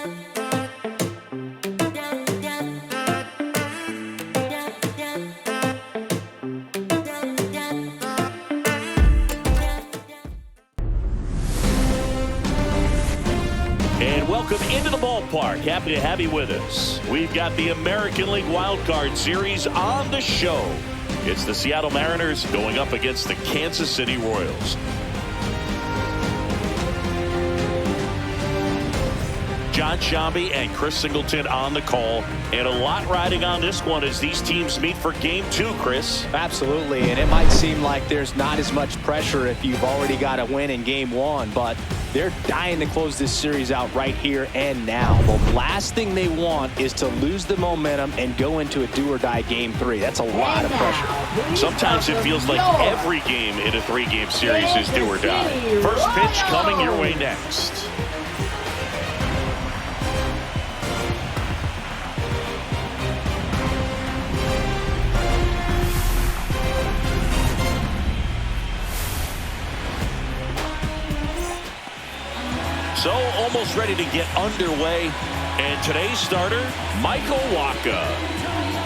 And welcome into the ballpark. Happy to have you with us. We've got the American League Wildcard Series on the show. It's the Seattle Mariners going up against the Kansas City Royals. John Shambi and Chris Singleton on the call, and a lot riding on this one as these teams meet for game 2, Chris. Absolutely, and it might seem like there's not as much pressure if you've already got a win in game 1, but they're dying to close this series out right here and now. The last thing they want is to lose the momentum and go into a do-or-die game 3. That's a lot of pressure. Sometimes it feels like every game in a 3-game series is do or die. First pitch coming your way next. So almost ready to get underway. And today's starter, Michael Wacha.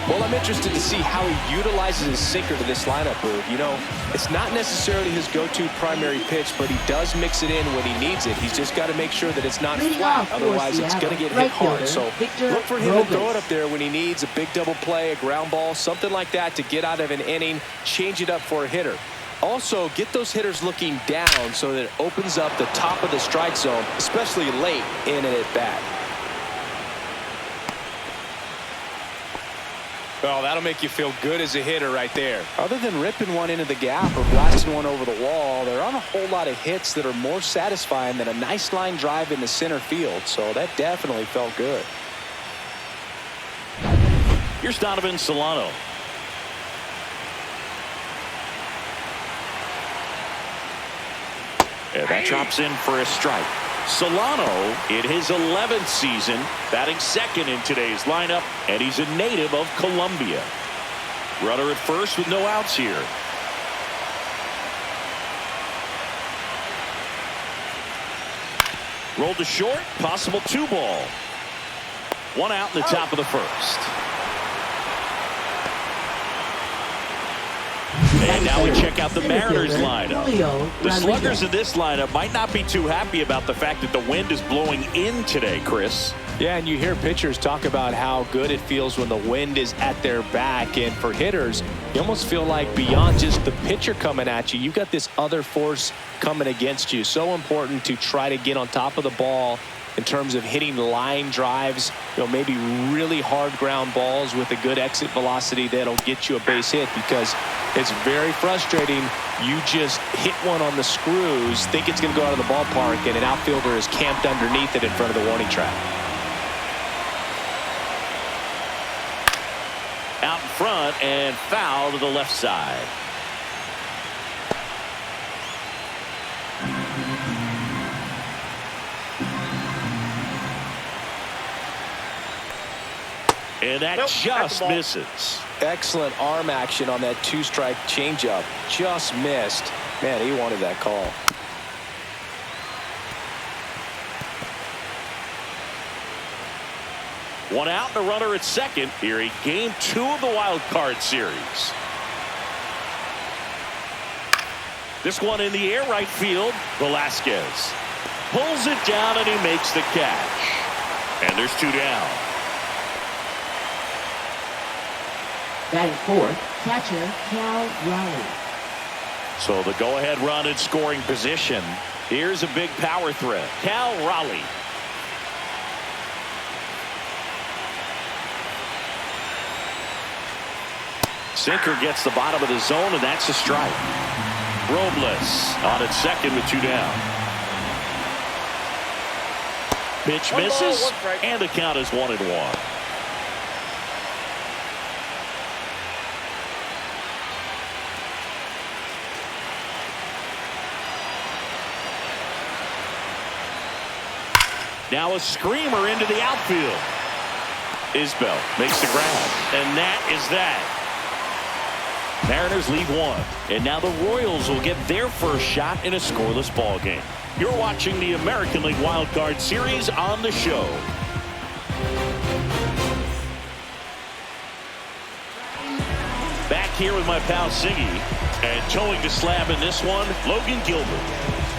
Well, I'm interested to see how he utilizes his sinker to this lineup, Boo. You know, it's not necessarily his go-to primary pitch, but he does mix it in when he needs it. He's just got to make sure that it's not flat. Otherwise, it's going to get hit hard. So look for him to throw it up there when he needs a big double play, a ground ball, something like that to get out of an inning, change it up for a hitter. Also, get those hitters looking down so that it opens up the top of the strike zone, especially late in an at-bat. Oh, that'll make you feel good as a hitter right there. Other than ripping one into the gap or blasting one over the wall, there aren't a whole lot of hits that are more satisfying than a nice line drive in the center field, so that definitely felt good. Here's Donovan Solano. And that drops in for a strike. Solano in his 11th season, batting second in today's lineup, and he's a native of Colombia. Runner at first with no outs here. Rolled to short, possible 2-ball. 1 out in the top of the first. And now we check out the Mariners lineup. The sluggers in this lineup might not be too happy about the fact that the wind is blowing in today, Chris. Yeah, and you hear pitchers talk about how good it feels when the wind is at their back. And for hitters, you almost feel like beyond just the pitcher coming at you, you've got this other force coming against you. So important to try to get on top of the ball in terms of hitting line drives, you know, maybe really hard ground balls with a good exit velocity that'll get you a base hit, because it's very frustrating. You just hit one on the screws, think it's going to go out of the ballpark, and an outfielder is camped underneath it in front of the warning track. Out in front and foul to the left side. And that just misses. Excellent arm action on that 2-strike changeup. Just missed. Man, he wanted that call. One out and a runner at second here in game 2 of the Wild Card Series. This one in the air, right field. Velasquez pulls it down and he makes the catch. And there's 2 down. Batting fourth, catcher Cal Raleigh. So the go-ahead run in scoring position. Here's a big power threat. Cal Raleigh. Sinker gets the bottom of the zone, and that's a strike. Robles on at second with 2 down. Pitch misses, and the count is 1-1. Now a screamer into the outfield. Isbell makes the grab, and that is that. Mariners lead 1, and now the Royals will get their first shot in a scoreless ball game. You're watching the American League Wildcard Series on the show. here with my pal Siggy. And towing the slab in this one, Logan Gilbert.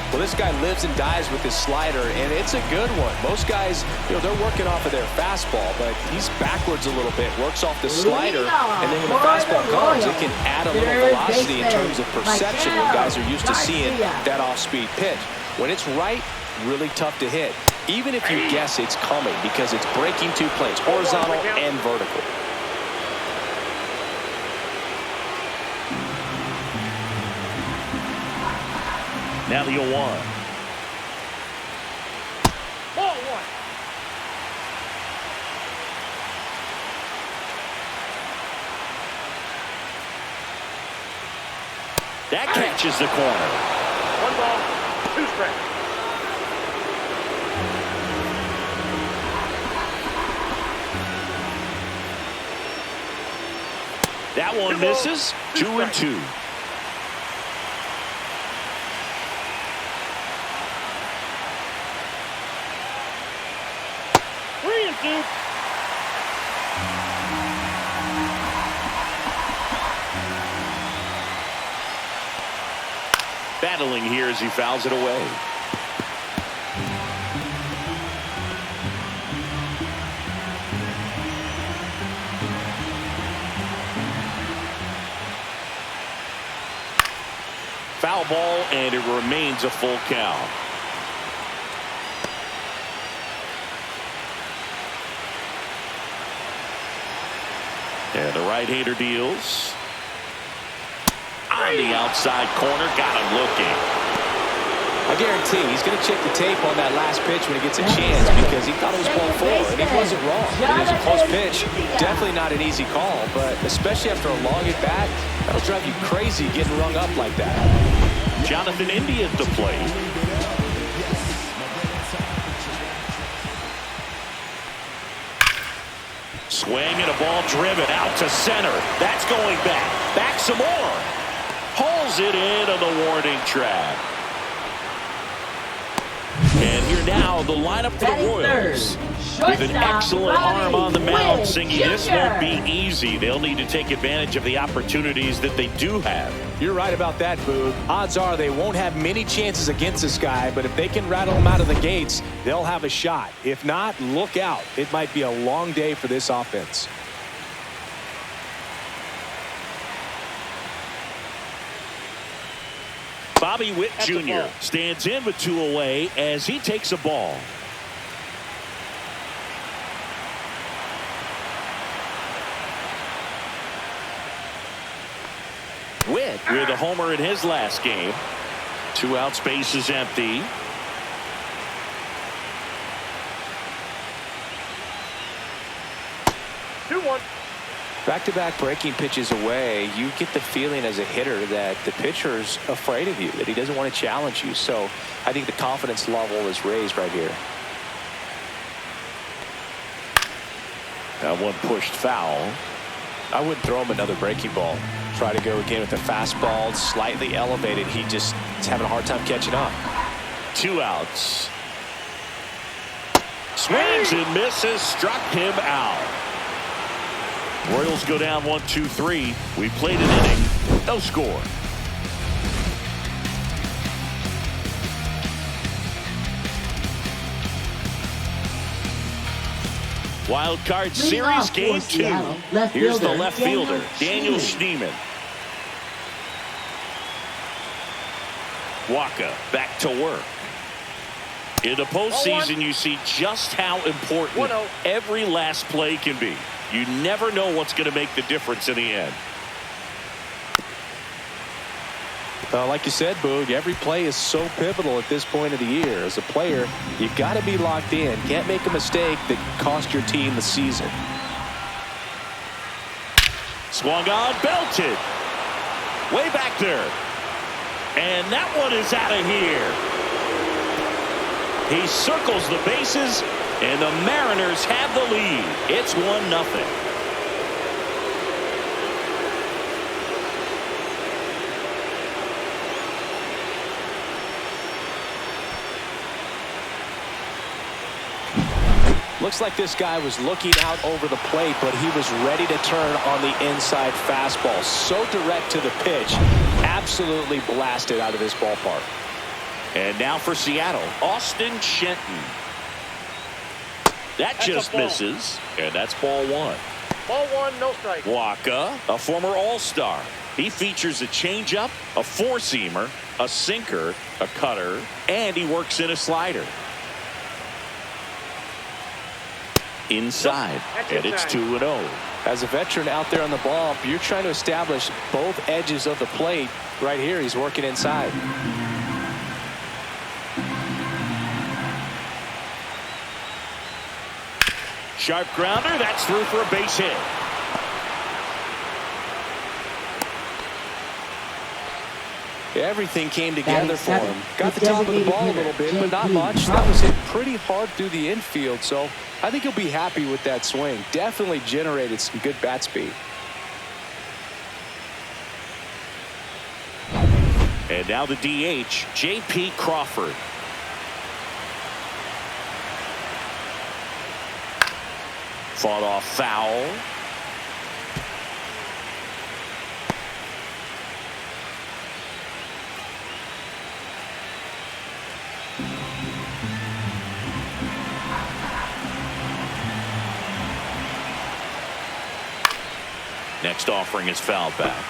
Well, this guy lives and dies with his slider, and it's a good one. Most guys, they're working off of their fastball, but he's backwards a little bit, works off the slider, and then when the fastball comes, it can add a little velocity in terms of perception when guys are used to seeing that off-speed pitch. When it's right, really tough to hit, even if you guess it's coming, because it's breaking two planes, horizontal and vertical. Now the 0-1. Ball one. That catches the corner. 1 ball, 2 strikes. That one misses. 2-2. Battling here as he fouls it away. Foul ball, and it remains a full count. And the right-hander deals. On the outside corner, got him looking. I guarantee he's going to check the tape on that last pitch when he gets a chance, because he thought it was ball 4, and he wasn't wrong. It was a close pitch. Definitely not an easy call, but especially after a long at-bat, that'll drive you crazy getting rung up like that. Jonathan India at the plate. Swing and a ball driven out to center. That's going back. Back some more. Pulls it in on the warning track. And here now, the lineup for the Royals. With an excellent arm on the mound, Singy, this won't be easy. They'll need to take advantage of the opportunities that they do have. You're right about that, Boog. Odds are they won't have many chances against this guy, but if they can rattle him out of the gates, they'll have a shot. If not, look out. It might be a long day for this offense. Bobby Witt Jr. stands in with 2 away as he takes a ball. Witt with a homer in his last game. 2 outs, base is empty. Back-to-back breaking pitches away, you get the feeling as a hitter that the pitcher's afraid of you, that he doesn't want to challenge you. So I think the confidence level is raised right here. That one pushed foul. I wouldn't throw him another breaking ball. Try to go again with the fastball, slightly elevated. He just is having a hard time catching up. 2 outs. Swings and misses, struck him out. Royals go down 1-2-3. We played an inning, no score. Wild Card Series Game 2. Here's the left fielder, Daniel Schneemann. Wacha back to work. In the postseason, you see just how important every last play can be. You never know what's going to make the difference in the end. Like you said, Boog, every play is so pivotal at this point of the year. As a player, you've got to be locked in. Can't make a mistake that cost your team the season. Swung on, belted. Way back there. And that one is out of here. He circles the bases, and the Mariners have the lead. It's 1-0. Looks like this guy was looking out over the plate, but he was ready to turn on the inside fastball. So direct to the pitch. Absolutely blasted out of this ballpark. And now for Seattle, Austin Shenton. That just misses, and that's ball one. Ball one, no strike. Wacha, a former All-Star. He features a changeup, a four-seamer, a sinker, a cutter, and he works in a slider. Inside, and it's 2-0. As a veteran out there on the ball, you're trying to establish both edges of the plate. Right here, he's working inside. Sharp grounder, that's through for a base hit. Everything came together for him. Got the top of the ball a little bit, but not much. That was hit pretty hard through the infield, so I think he'll be happy with that swing. Definitely generated some good bat speed. And now the DH, J.P. Crawford. Fought off foul. Next offering is fouled back.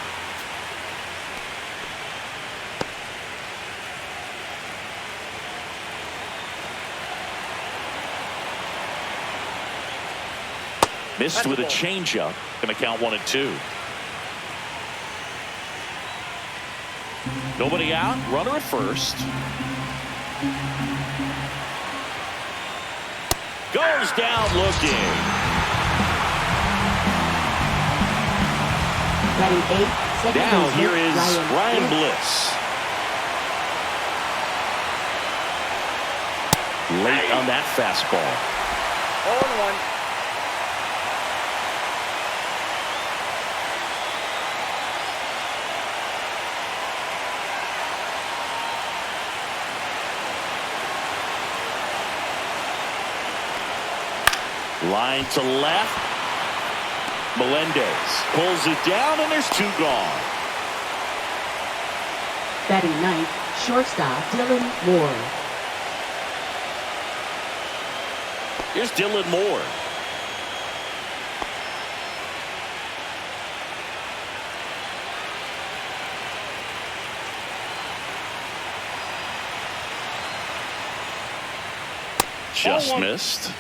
Missed with a changeup. Going to count 1-2. Nobody out. Runner at first. Goes down looking. Now here is Ryan Bliss. Late on that fastball. 0-1. Line to left. Melendez pulls it down, and there's 2 gone. Batting ninth, shortstop Dylan Moore. Here's Dylan Moore. Just missed.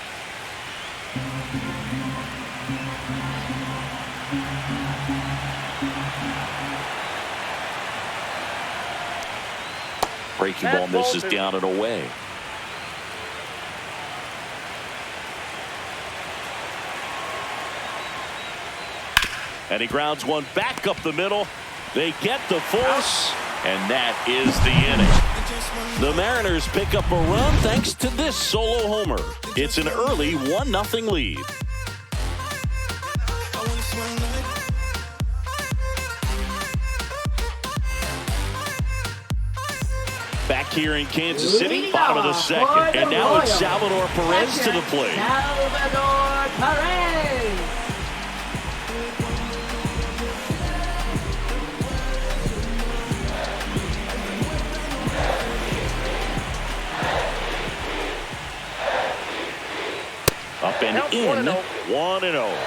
Breaking ball misses down and away. And he grounds one back up the middle. They get the force, and that is the inning. The Mariners pick up a run thanks to this solo homer. It's an early 1-0 lead. Back here in Kansas City, bottom of the second. And now it's Salvador Perez to the plate. Salvador Perez. Up and in, 1-0.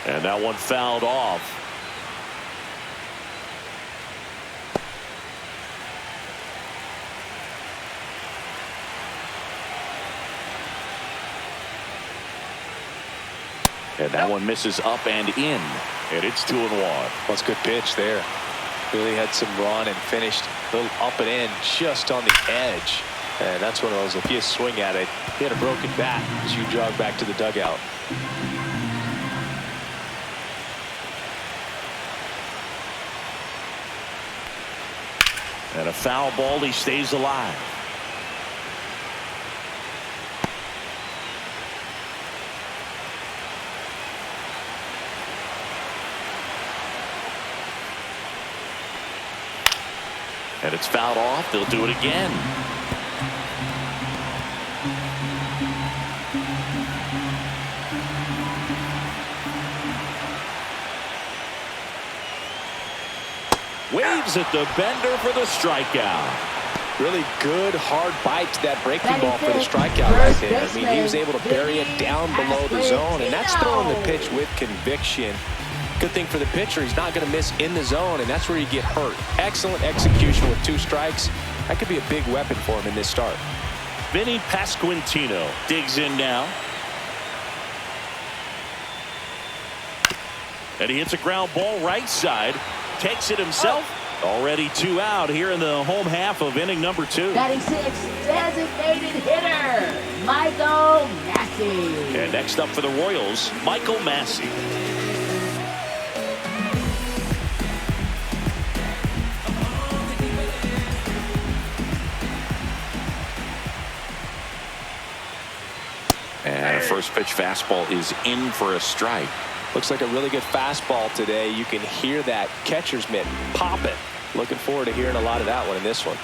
And that one fouled off. And that one misses up and in. And it's 2-1. That's a good pitch there. Really had some run and finished a little up and in just on the edge. And that's one of those, if you swing at it, he had a broken bat as you jog back to the dugout. And a foul ball, he stays alive. And it's fouled off. They'll do it again. Waves at the bender for the strikeout. Really good, hard bite to that breaking ball for the strikeout right there. I mean, he was able to bury it down below the zone, and that's throwing the pitch with conviction. Good thing for the pitcher, he's not going to miss in the zone, and that's where you get hurt. Excellent execution with 2 strikes. That could be a big weapon for him in this start. Vinny Pasquantino digs in now. And he hits a ground ball right side. Takes it himself. Already 2 out here in the home half of inning number 2. Batting 6, designated hitter, Michael Wacha. And next up for the Royals, Michael Wacha. And a first pitch fastball is in for a strike. Looks like a really good fastball today. You can hear that catcher's mitt pop it. Looking forward to hearing a lot of that one in this one.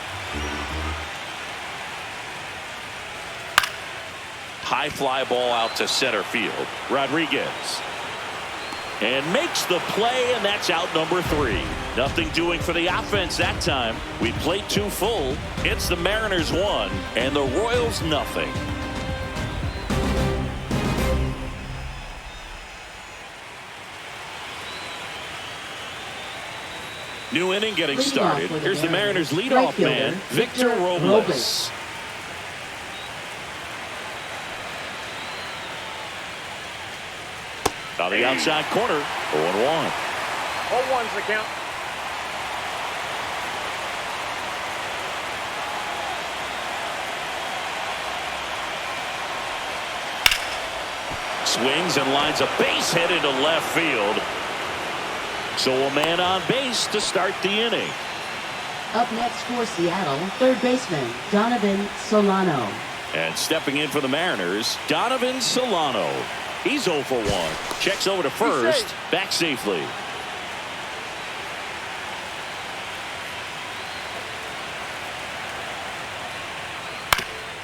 High fly ball out to center field. Rodriguez. And makes the play, and that's out number 3. Nothing doing for the offense that time. We played 2 full. It's the Mariners 1 and the Royals nothing. New inning getting started. Here's the Mariners leadoff man, Victor Robles. On the outside corner, 0-1. 0-1's the count. Swings and lines a base hit into left field. So a man on base to start the inning. Up next for Seattle, third baseman Donovan Solano. And stepping in for the Mariners, Donovan Solano. He's 0 for 1. Checks over to first, back safely.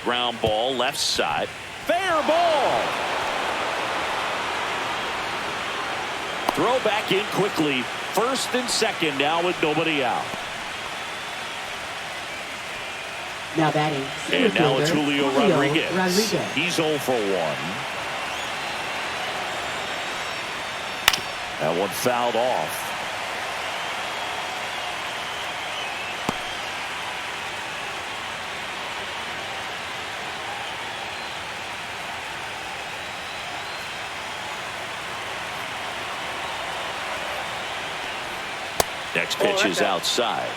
Ground ball left side. Fair ball. Throw back in quickly. First and second now with nobody out. Now batting. And now it's Julio Rodriguez. He's 0 for 1. That one fouled off. Next pitch is outside.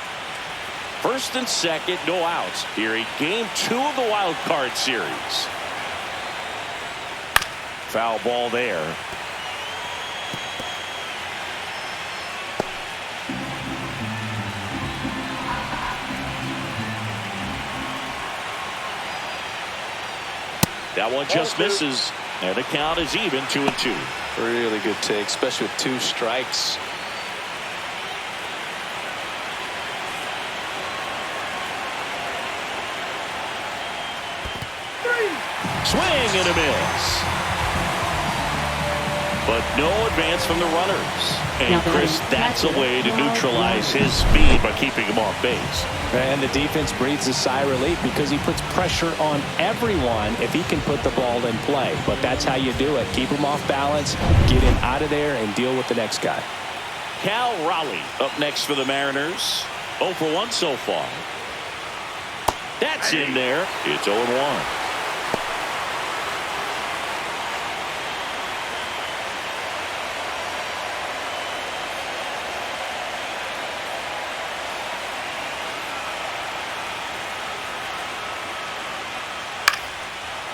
First and second, no outs. Here in game 2 of the wild card series. Foul ball there. That one just misses, and the count is even 2-2. Really good take, especially with 2 strikes. Swing and a miss. But no advance from the runners. And Chris, that's a way to neutralize his speed by keeping him off base. And the defense breathes a sigh of relief because he puts pressure on everyone if he can put the ball in play. But that's how you do it. Keep him off balance, get him out of there, and deal with the next guy. Cal Raleigh up next for the Mariners. 0 for 1 so far. That's in there. It's 0-1.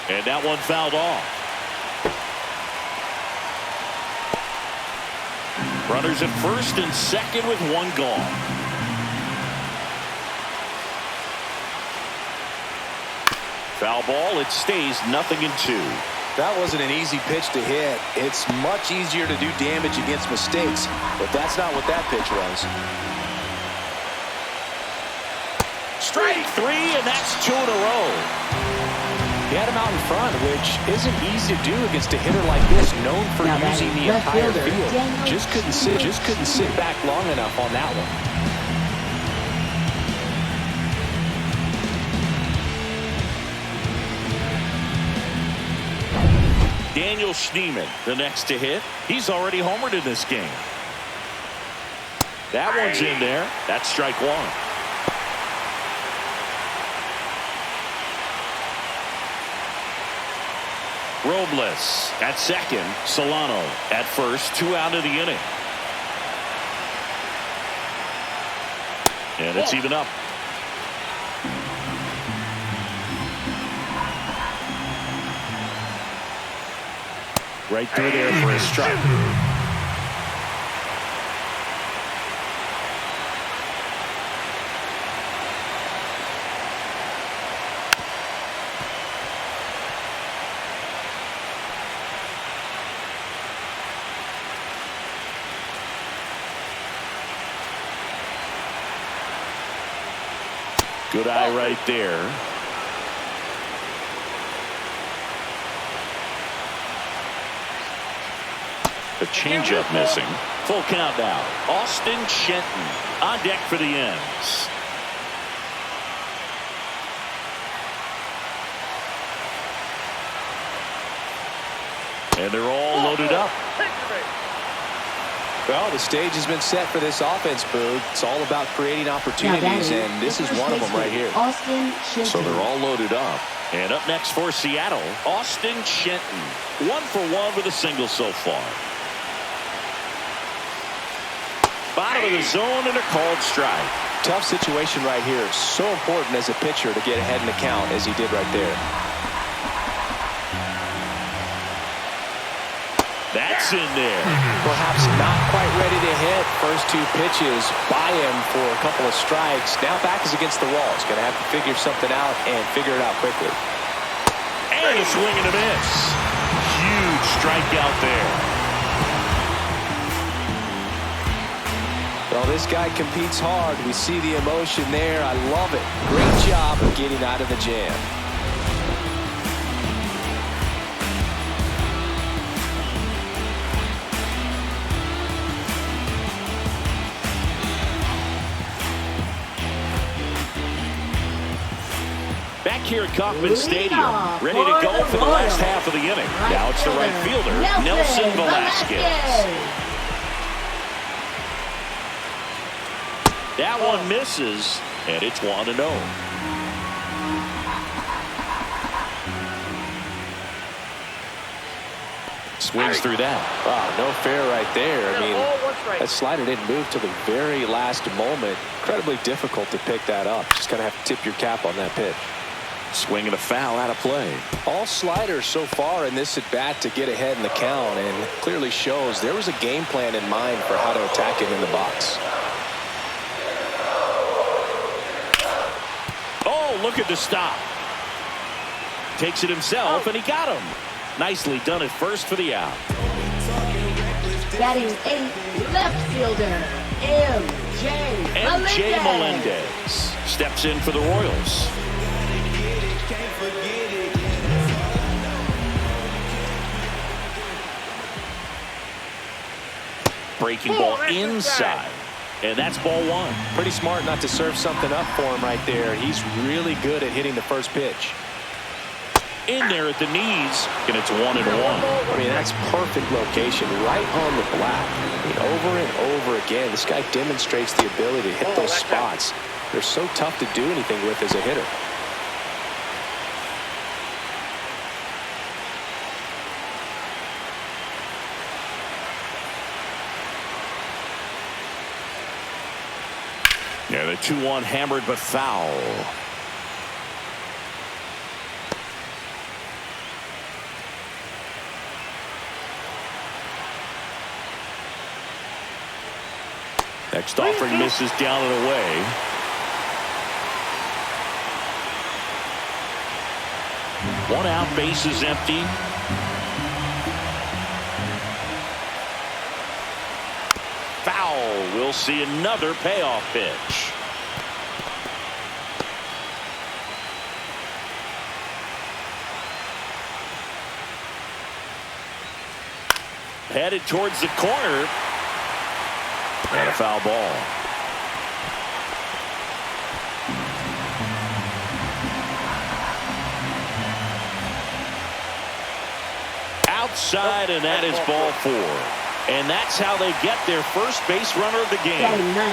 And that one fouled off. Runners at first and second with 1 gone. Foul ball. It stays 0-2. That wasn't an easy pitch to hit. It's much easier to do damage against mistakes, but that's not what that pitch was. Strike three, and that's 2 in a row. He had him out in front, which isn't easy to do against a hitter like this, known for Now using the left entire fielder, field. Daniel Just couldn't sit back long enough on that one. Daniel Schneemann, the next to hit. He's already homered in this game. That one's in there. That's strike one. Robles at second. Solano at first. 2 out of the inning. And it's even up. Right through there for a strike. Good eye right there. A changeup missing. Full count now. Austin Shenton on deck for the ends. And they're all loaded up. Well, the stage has been set for this offense, Boog. It's all about creating opportunities, and this is one of them right here. Austin Shenton. So they're all loaded up. And up next for Seattle, Austin Shenton. 1 for 1 with a single so far. Bottom of the zone and a called strike. Tough situation right here. So important as a pitcher to get ahead in the count as he did right there. That's in there. Perhaps not quite ready to hit. First 2 pitches by him for a couple of strikes. Now back is against the wall. He's going to have to figure something out and figure it out quickly. And a swing and a miss. Huge strikeout there. Well, this guy competes hard. We see the emotion there. I love it. Great job of getting out of the jam. Back here at Kauffman Stadium, ready to go for the last half of the inning. Now it's the right fielder, Nelson Velasquez. That one misses, and it's 1-0. Swings through that. Wow, no fair right there. I mean, that slider didn't move till the very last moment. Incredibly difficult to pick that up. Just going to have to tip your cap on that pitch. Swing and a foul out of play. All sliders so far in this at-bat to get ahead in the count, and clearly shows there was a game plan in mind for how to attack him in the box. Oh, look at the stop. Takes it himself, and he got him. Nicely done at first for the out. Batting 8th, left fielder, M.J. Melendez steps in for the Royals. Breaking ball inside. And that's ball 1. Pretty smart not to serve something up for him right there. He's really good at hitting the first pitch. In there at the knees, and it's 1-1. I mean, that's perfect location, right on the black. I mean, over and over again, this guy demonstrates the ability to hit those spots. They're so tough to do anything with as a hitter. Yeah, the 2-1 hammered but foul. Next offering misses down and away. One out, base is empty. Foul. We'll see another payoff pitch. headed towards the corner. And a foul ball. Outside, and that is ball 4. And that's how they get their first base runner of the game.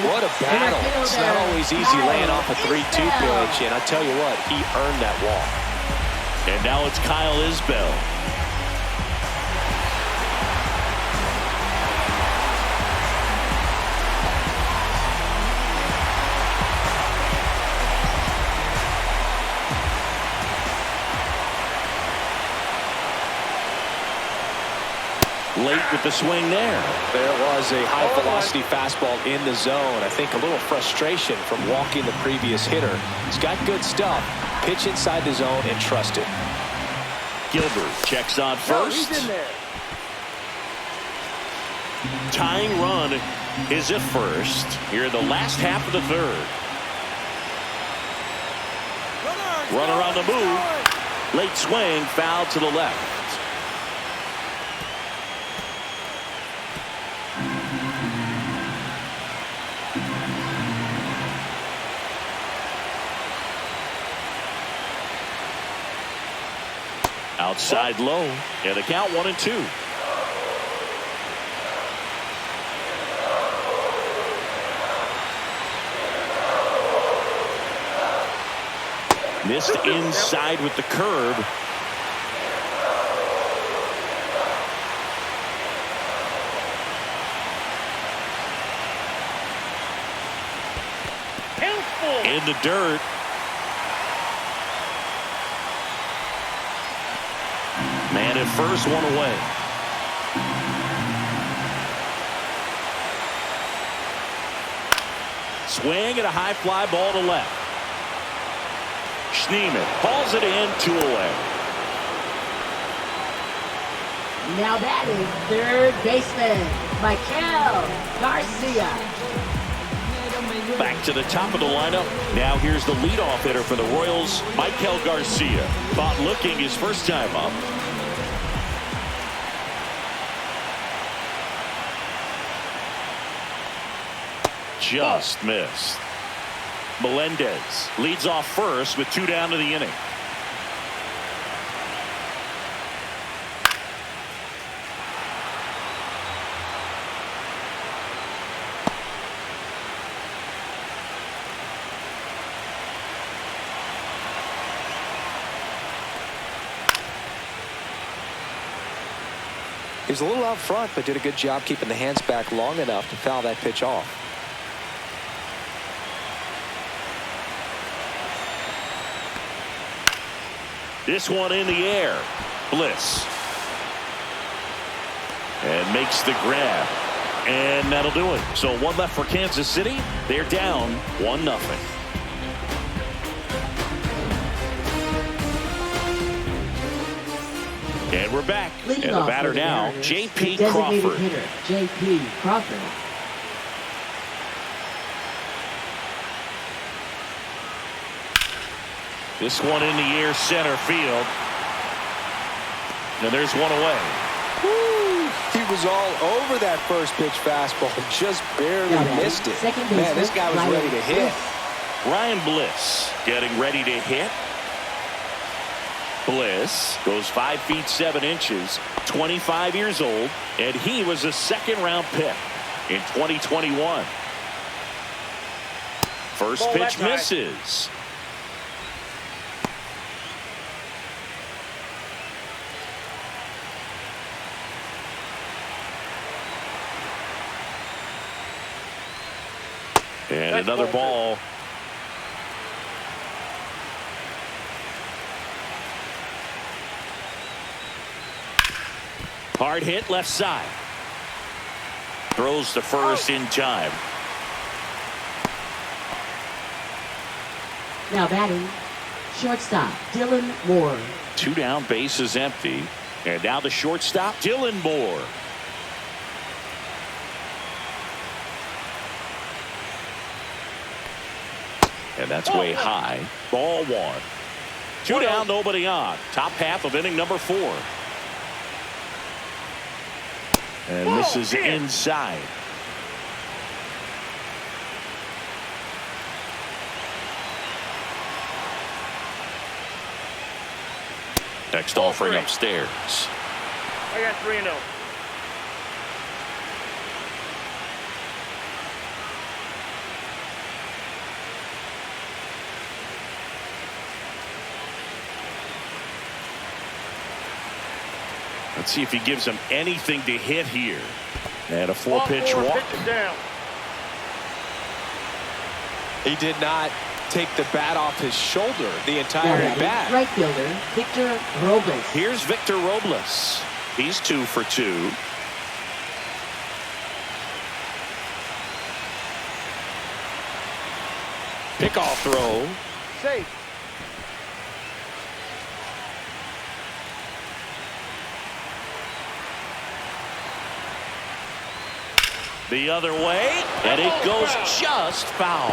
What a battle. It's not always easy laying off a 3-2 pitch, and I tell you what, he earned that walk. And now it's Kyle Isbell. Late with the swing there. There was a high-velocity fastball in the zone. I think a little frustration from walking the previous hitter. He's got good stuff. Pitch inside the zone and trust it. Gilbert checks on first. He's in there. Tying run is at first here in the last half of the third. Runner on the move. Late swing, foul to the left. Outside low, and the count 1-2. Missed inside with the curve. In the dirt. Man at first, one away. Swing and a high fly ball to left. Schneemann hauls it in, 2 away. Now batting third baseman Michael Garcia. Back to the top of the lineup. Now here's the leadoff hitter for the Royals, Michael Garcia. Caught looking his first time up. Just missed. Melendez leads off first with 2 down to the inning. He was a little out front, but did a good job keeping the hands back long enough to foul that pitch off. This one in the air. Bliss. And makes the grab. And that'll do it. So 1 left for Kansas City. They're down 1-0. And we're back. And the batter now, J.P. Crawford. Hitter, J.P. Crawford. This one in the air, center field. And there's one away. Woo! He was all over that first pitch fastball. Just barely missed it. Man, this guy was ready to hit. Ryan Bliss getting ready to hit. Bliss goes 5 feet 7 inches, 25 years old, and he was a second-round pick in 2021. First pitch misses. And another ball. Hard hit left side. Throws to first in time. Now batting shortstop Dylan Moore. 2 down, base is empty. And now the shortstop, Dylan Moore. And that's way high. Ball 1. 2 down, nobody on. Top half of inning number 4. And this is inside. Next offering upstairs. I got 3-0. Let's see if he gives him anything to hit here. And a 4-pitch walk. He did not take the bat off his shoulder the entire bat. Right fielder, Victor Robles. Here's Victor Robles. He's 2 for 2. Pickoff throw. Safe. The other way, and it goes just foul.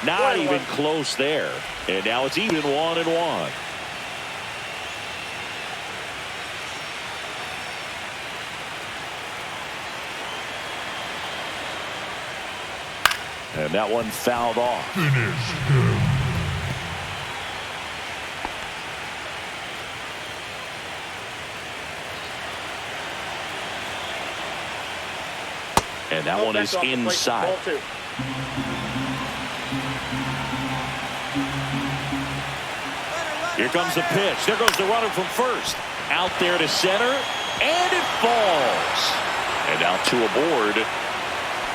Not even close there. And now it's even 1-1. And that one fouled off. And that one is inside. Here comes the pitch. There goes the runner from first. Out there to center. And it falls. And now 2 aboard.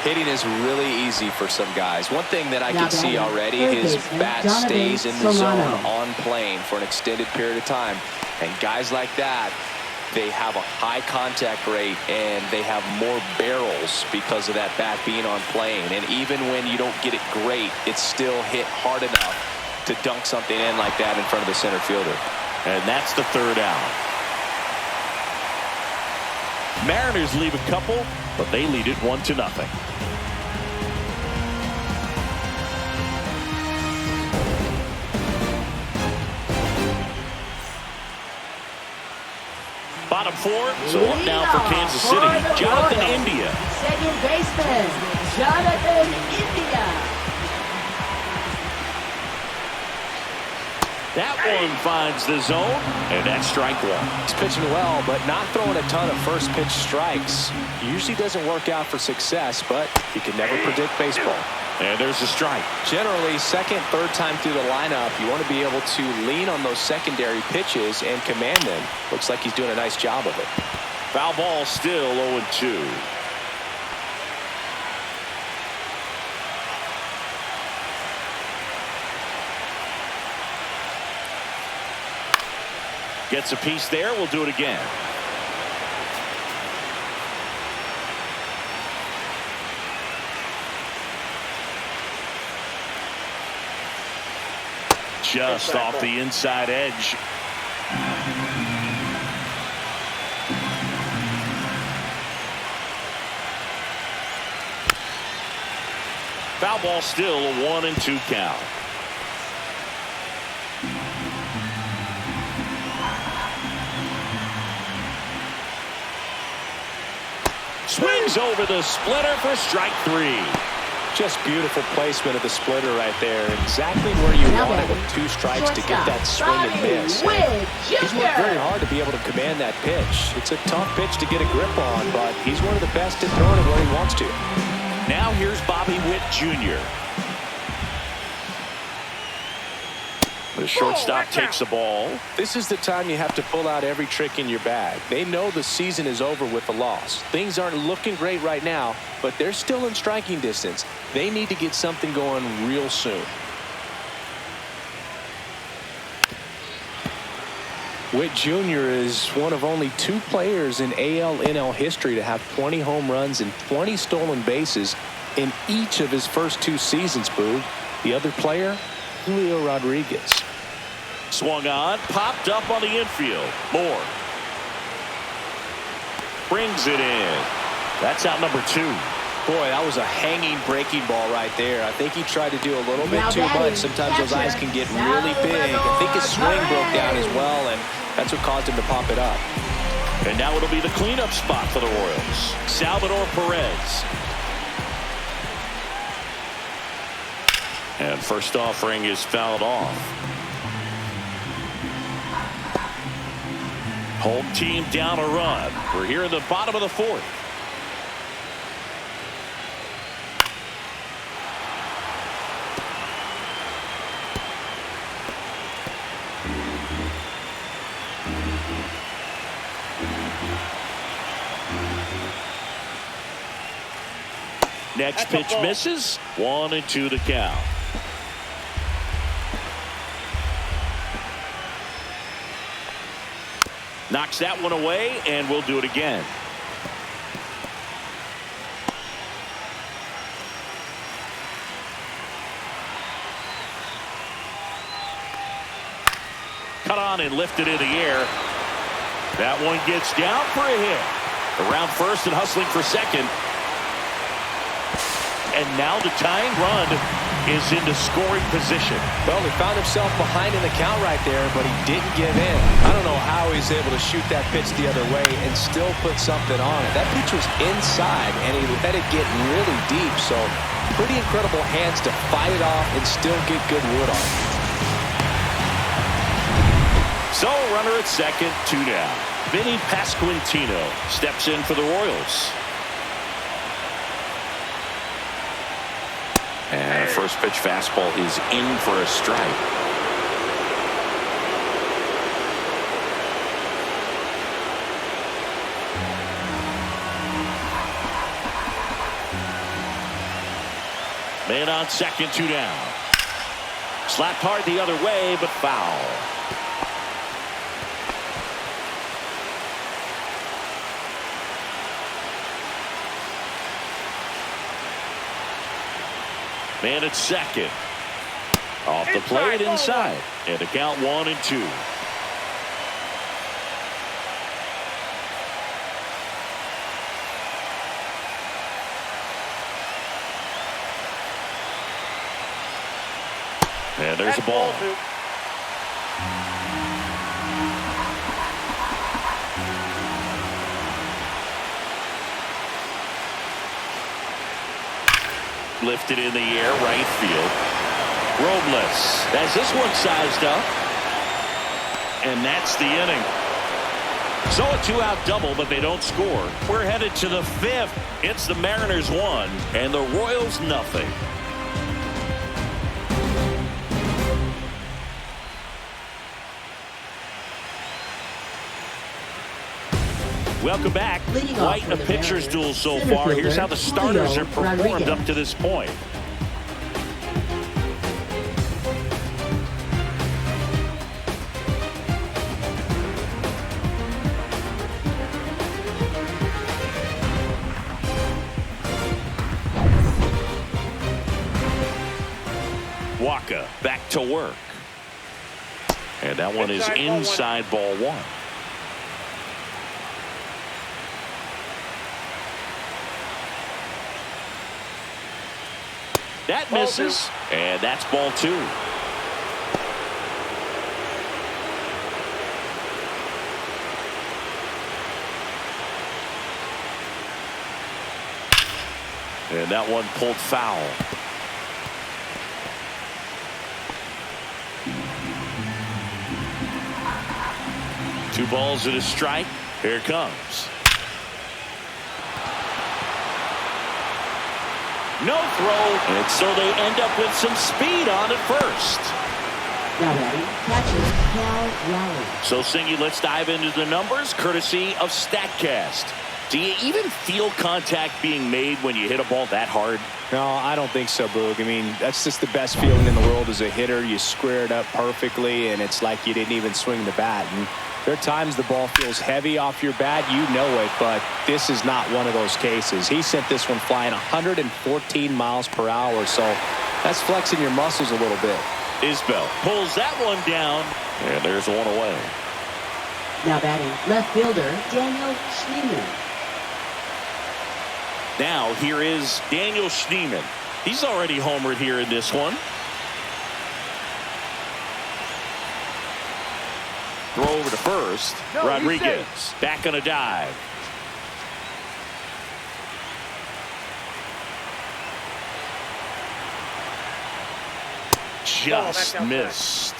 Hitting is really easy for some guys. One thing that I can see already, his bat stays in the zone on plane for an extended period of time. And guys like that, they have a high contact rate and they have more barrels because of that bat being on plane. And even when you don't get it great, it's still hit hard enough to dunk something in like that in front of the center fielder. And that's the 3rd out. Mariners leave a couple, but they lead it 1-0. Bottom 4, so up now for Kansas City. Jonathan India. Second baseman, Jonathan India. That one finds the zone, and that's strike 1. He's pitching well, but not throwing a ton of first pitch strikes. Usually doesn't work out for success, but you can never predict baseball. And there's a strike. Generally, second, third time through the lineup, you want to be able to lean on those secondary pitches and command them. Looks like he's doing a nice job of it. Foul ball, still 0-2. Gets a piece there. We'll do it again. Just off the inside edge. Foul ball, still a 1-2 count. Swings over the splitter for strike 3. Just beautiful placement of the splitter right there. Exactly where you want it with 2 strikes to get that swing and miss. He's worked very hard to be able to command that pitch. It's a tough pitch to get a grip on, but he's one of the best at throwing it where he wants to. Now here's Bobby Witt Jr. The shortstop takes the ball. This is the time you have to pull out every trick in your bag. They know the season is over with the loss. Things aren't looking great right now, but they're still in striking distance. They need to get something going real soon. Witt Jr. is one of only 2 players in AL-NL history to have 20 home runs and 20 stolen bases in each of his first 2 seasons, Boog. The other player, Julio Rodriguez. Swung on, popped up on the infield. Moore brings it in. That's out number 2. Boy, that was a hanging breaking ball right there. I think he tried to do a little bit Now too batting, much. Sometimes those eyes can get really Salvador big. I think his swing broke down as Perez. well, and that's what caused him to pop it up. And now it'll be the cleanup spot for the Royals. Salvador Perez. And first offering is fouled off. Home team down a run. We're here in the bottom of the fourth. Next pitch misses. 1-2 the count. Knocks that one away, and we'll do it again. Cut on and lifted in the air. That one gets down for a hit. Around first and hustling for second. And now the tying run is into scoring position. Well, he found himself behind in the count right there, but he didn't give in. I don't know how he's able to shoot that pitch the other way and still put something on it. That pitch was inside, and he let it get really deep. So pretty incredible hands to fight it off and still get good wood on it. So runner at second, 2 down. Vinny Pasquantino steps in for the Royals. And a first pitch fastball is in for a strike. Man on second, 2 down. Slapped hard the other way, but foul. Man at second. Off the plate inside. And the count 1-2. And there's a ball. Lifted in the air, right field. Robles has this one sized up. And that's the inning. So a 2-out double, but they don't score. We're headed to the 5th. It's the Mariners 1 and the Royals nothing. Welcome back. Quite a pitcher's duel so far. Here's how the starters are performed up to this point. Wacha back to work. And that one is inside ball 1. That misses, and that's ball 2. And that one pulled foul. Two balls and a strike. Here it comes. No throw, and so they end up with some speed on at first. Now batting, catcher, Cal Raleigh. So, Singy, let's dive into the numbers, courtesy of StatCast. Do you even feel contact being made when you hit a ball that hard? No, I don't think so, Boog. I mean, that's just the best feeling in the world as a hitter. You square it up perfectly, and it's like you didn't even swing the bat. And there are times the ball feels heavy off your bat. You know it, but this is not one of those cases. He sent this one flying 114 miles per hour, so that's flexing your muscles a little bit. Isbell pulls that one down, and there's one away. Now batting, left fielder, Daniel Schneemann. Now here is Daniel Schneemann. He's already homered here in this one. Throw over to first. No, Rodriguez back on a dive. Just missed.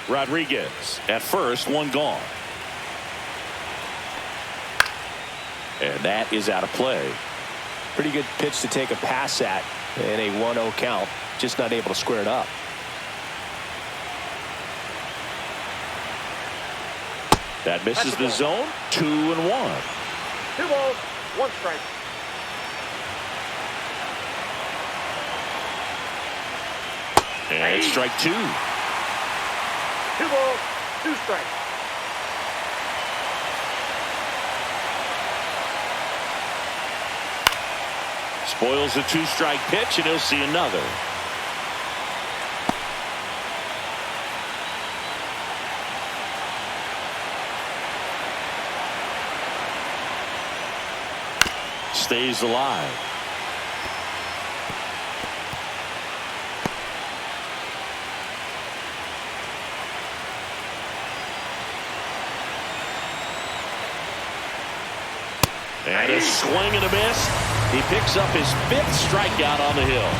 Rodriguez at first, one gone. And that is out of play. Pretty good pitch to take a pass at in a 1-0 count. Just not able to square it up. That misses the zone. 2-1. 2 balls, 1 strike. And strike 2. 2 balls, 2 strikes. Spoils a 2-strike pitch, and he'll see another. Stays alive. And a swing and a miss. He picks up his 5th strikeout on the hill.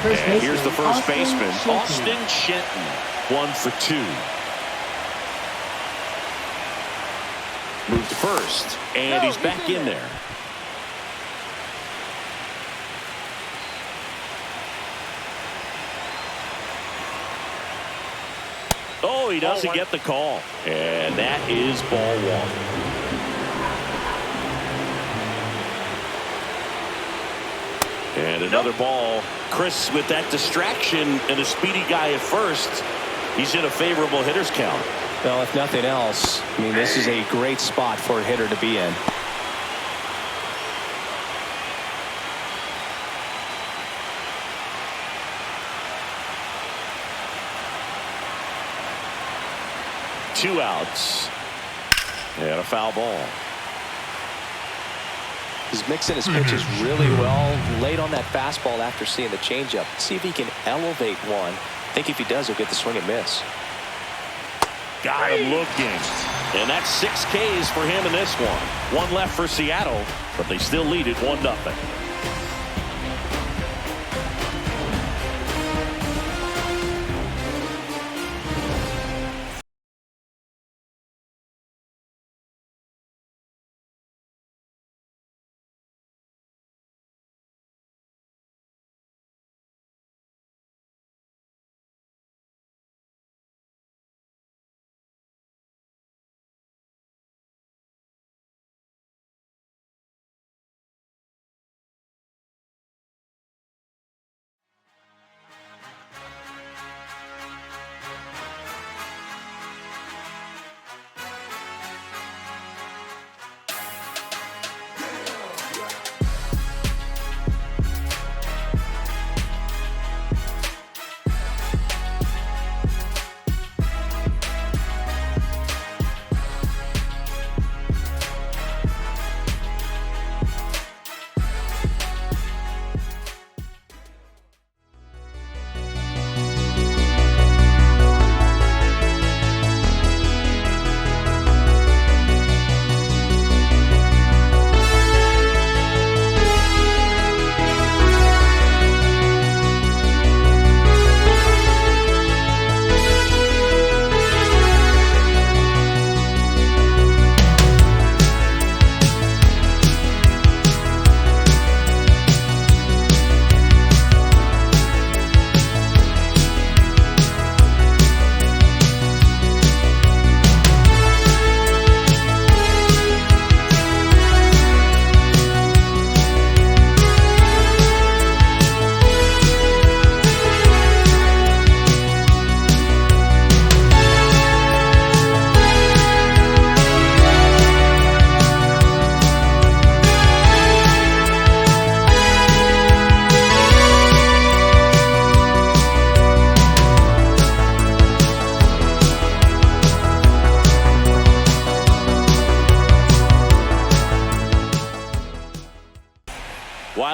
And here's the first baseman, Austin Shenton. 1 for 2. Move to first, and he's back in there. Oh, he doesn't get the call. And that is ball 1. And another ball. Chris, with that distraction and a speedy guy at first, he's in a favorable hitter's count. Well, if nothing else, I mean, this is a great spot for a hitter to be in. Two outs. And a foul ball. He's mixing his pitches really well. Late on that fastball after seeing the changeup. See if he can elevate one. I think if he does, he'll get the swing and miss. Got him looking. And that's 6 Ks for him in this one. 1 left for Seattle, but they still lead it 1-0.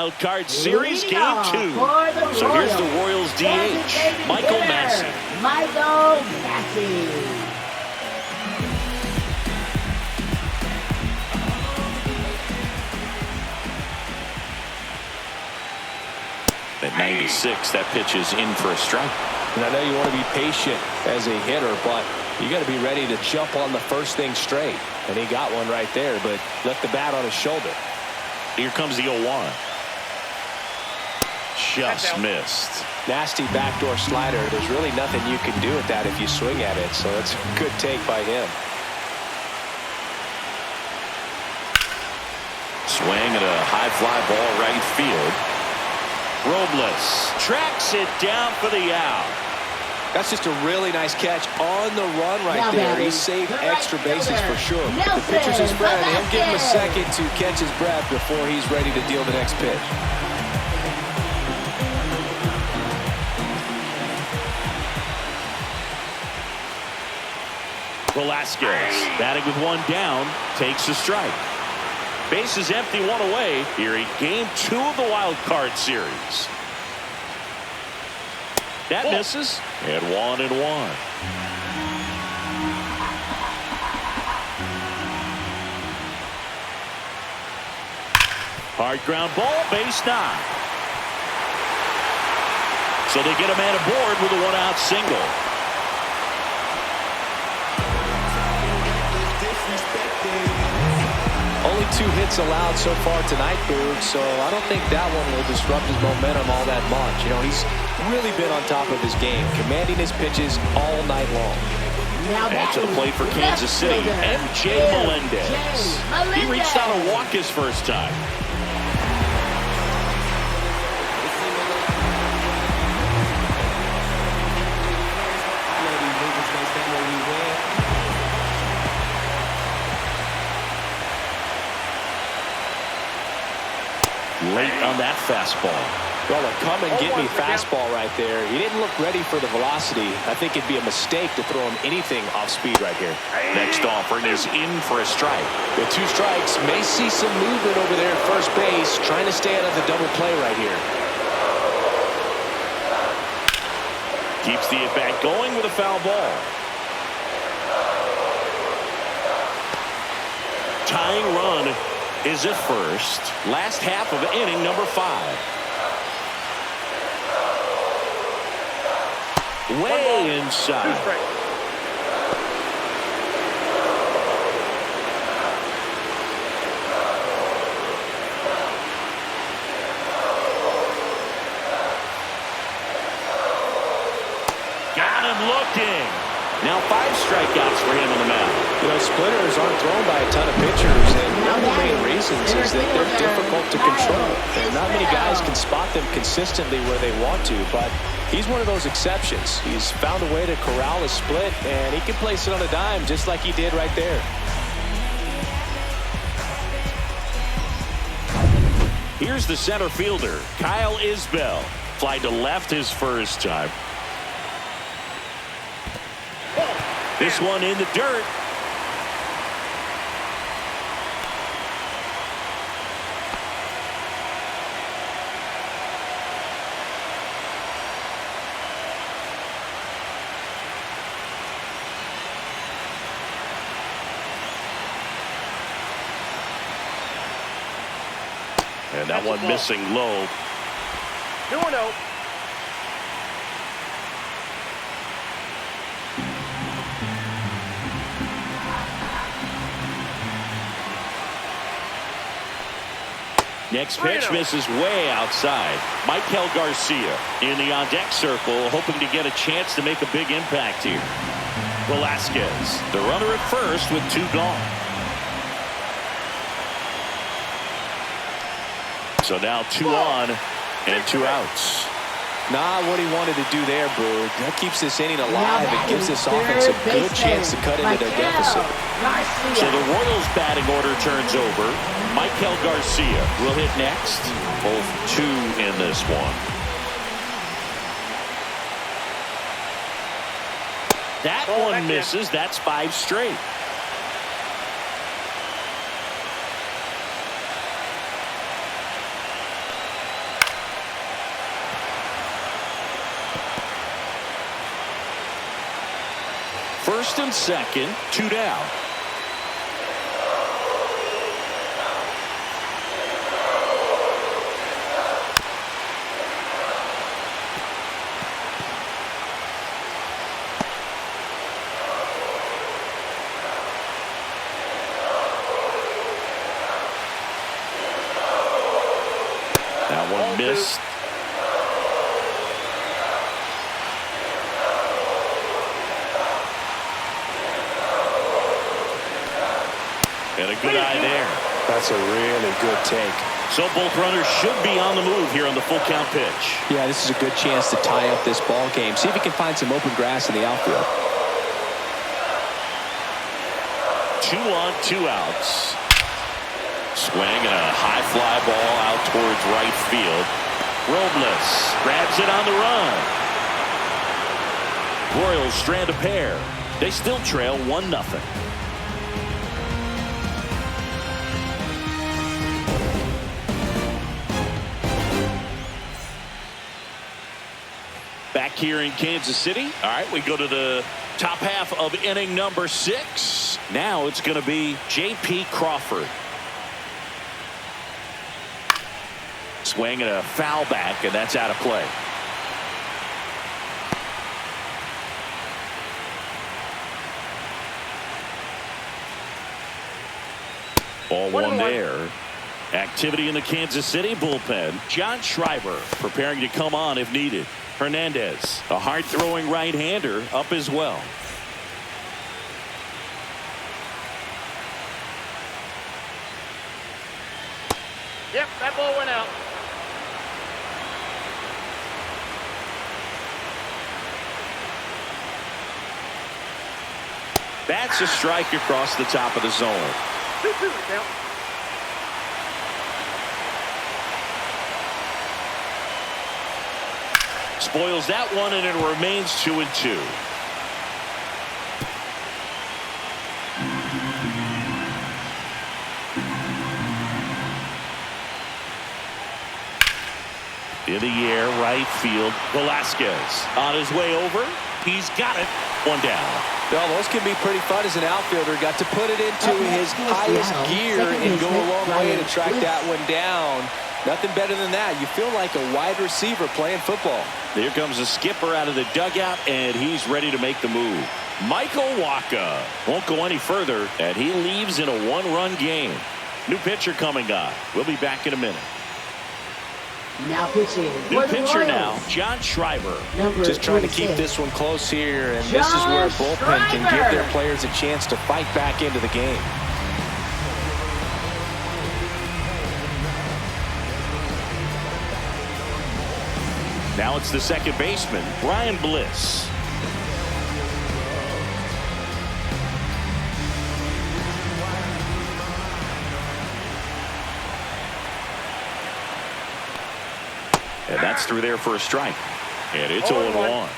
Wildcard Series Leading Game off 2. for the So here's the Royals, Royals DH, Michael Wacha. Michael Wacha. At 96, that pitch is in for a strike. And I know you want to be patient as a hitter, but you got to be ready to jump on the first thing straight. And he got one right there, but left the bat on his shoulder. Here comes the 0-1. Just missed. Nasty backdoor slider. There's really nothing you can do with that if you swing at it. So it's a good take by him. Swing at a high fly ball right field. Robles tracks it down for the out. That's just a really nice catch on the run right Now there. batting, He saved the extra right bases fielder, for sure. The Nelson pitcher's his friend. He'll give him a Velasquez. second to catch his breath before he's ready to deal the next pitch. Velasquez batting with one down, takes a strike. Base is empty, one away here in Game 2 of the Wild Card Series. That misses, and 1-1. Hard ground ball, base 9. So they get a man aboard with a one-out single. Only 2 hits allowed so far tonight, Boog, so I don't think that one will disrupt his momentum all that much. You know, he's really been on top of his game, commanding his pitches all night long. And to the plate for Kansas City, MJ Melendez. He reached out and walked his first time. Late on that fastball. Well, a come-and-get-me fastball right there. He didn't look ready for the velocity. I think it'd be a mistake to throw him anything off speed right here. Next offering is in for a strike. With 2 strikes, may see some movement over there at first base, trying to stay out of the double play right here. Keeps the at-bat going with a foul ball. Tying run is at first. Last half of inning number 5. Way inside. 2 strikes. Got him looking. Now 5 strikeouts for him on the mound. You know, splitters aren't thrown by a ton of pitchers, and one of the main reasons is that they're difficult to control. And not many guys can spot them consistently where they want to, but he's one of those exceptions. He's found a way to corral a split, and he can place it on a dime just like he did right there. Here's the center fielder, Kyle Isbell. Fly to left his first time. This one in the dirt. And that one missing low. 2-0. Next pitch misses way outside. Michael Garcia in the on-deck circle, hoping to get a chance to make a big impact here. Velasquez, the runner at first with 2 gone. So now 2 on and 2 outs. Not what he wanted to do there, Boog. That keeps this inning alive and gives this offense a good chance to cut into their deficit. So the Royals batting order turns over. Michael Garcia will hit next. Both 2 in this one. That one misses. That's 5 straight. First and second, 2 down. That one missed. And a good eye there. That's a really good take. So both runners should be on the move here on the full count pitch. Yeah, this is a good chance to tie up this ball game. See if he can find some open grass in the outfield. 2 on, 2 outs. Swing and a high fly ball out towards right field. Robles grabs it on the run. Royals strand a pair. They still trail 1-0. Back here in Kansas City. All right, we go to the top half of inning number 6. Now it's going to be J.P. Crawford. Swing and a foul back, and that's out of play. Ball one there. Activity in the Kansas City bullpen. John Schreiber preparing to come on if needed. Hernandez, a hard-throwing right-hander, up as well. Yep, that ball went out. That's a strike across the top of the zone. 2-2 count. Spoils that one, and it remains 2-2. In the air, right field. Velasquez on his way over. He's got it. One down. Well, those can be pretty fun as an outfielder. Got to put it into his highest gear and go a long way to track that one down. Nothing better than that. You feel like a wide receiver playing football. Here comes the skipper out of the dugout, and he's ready to make the move. Michael Wacha won't go any further, and he leaves in a 1-run game. New pitcher coming on. We'll be back in a minute. Now pitching. New for the pitcher Royals, now, John Schreiber. number Just trying to keep 26. this one close here, and this is where a bullpen can give their players a chance to fight back into the game. Now it's the second baseman, Brian Bliss. And that's through there for a strike. And it's 0-1.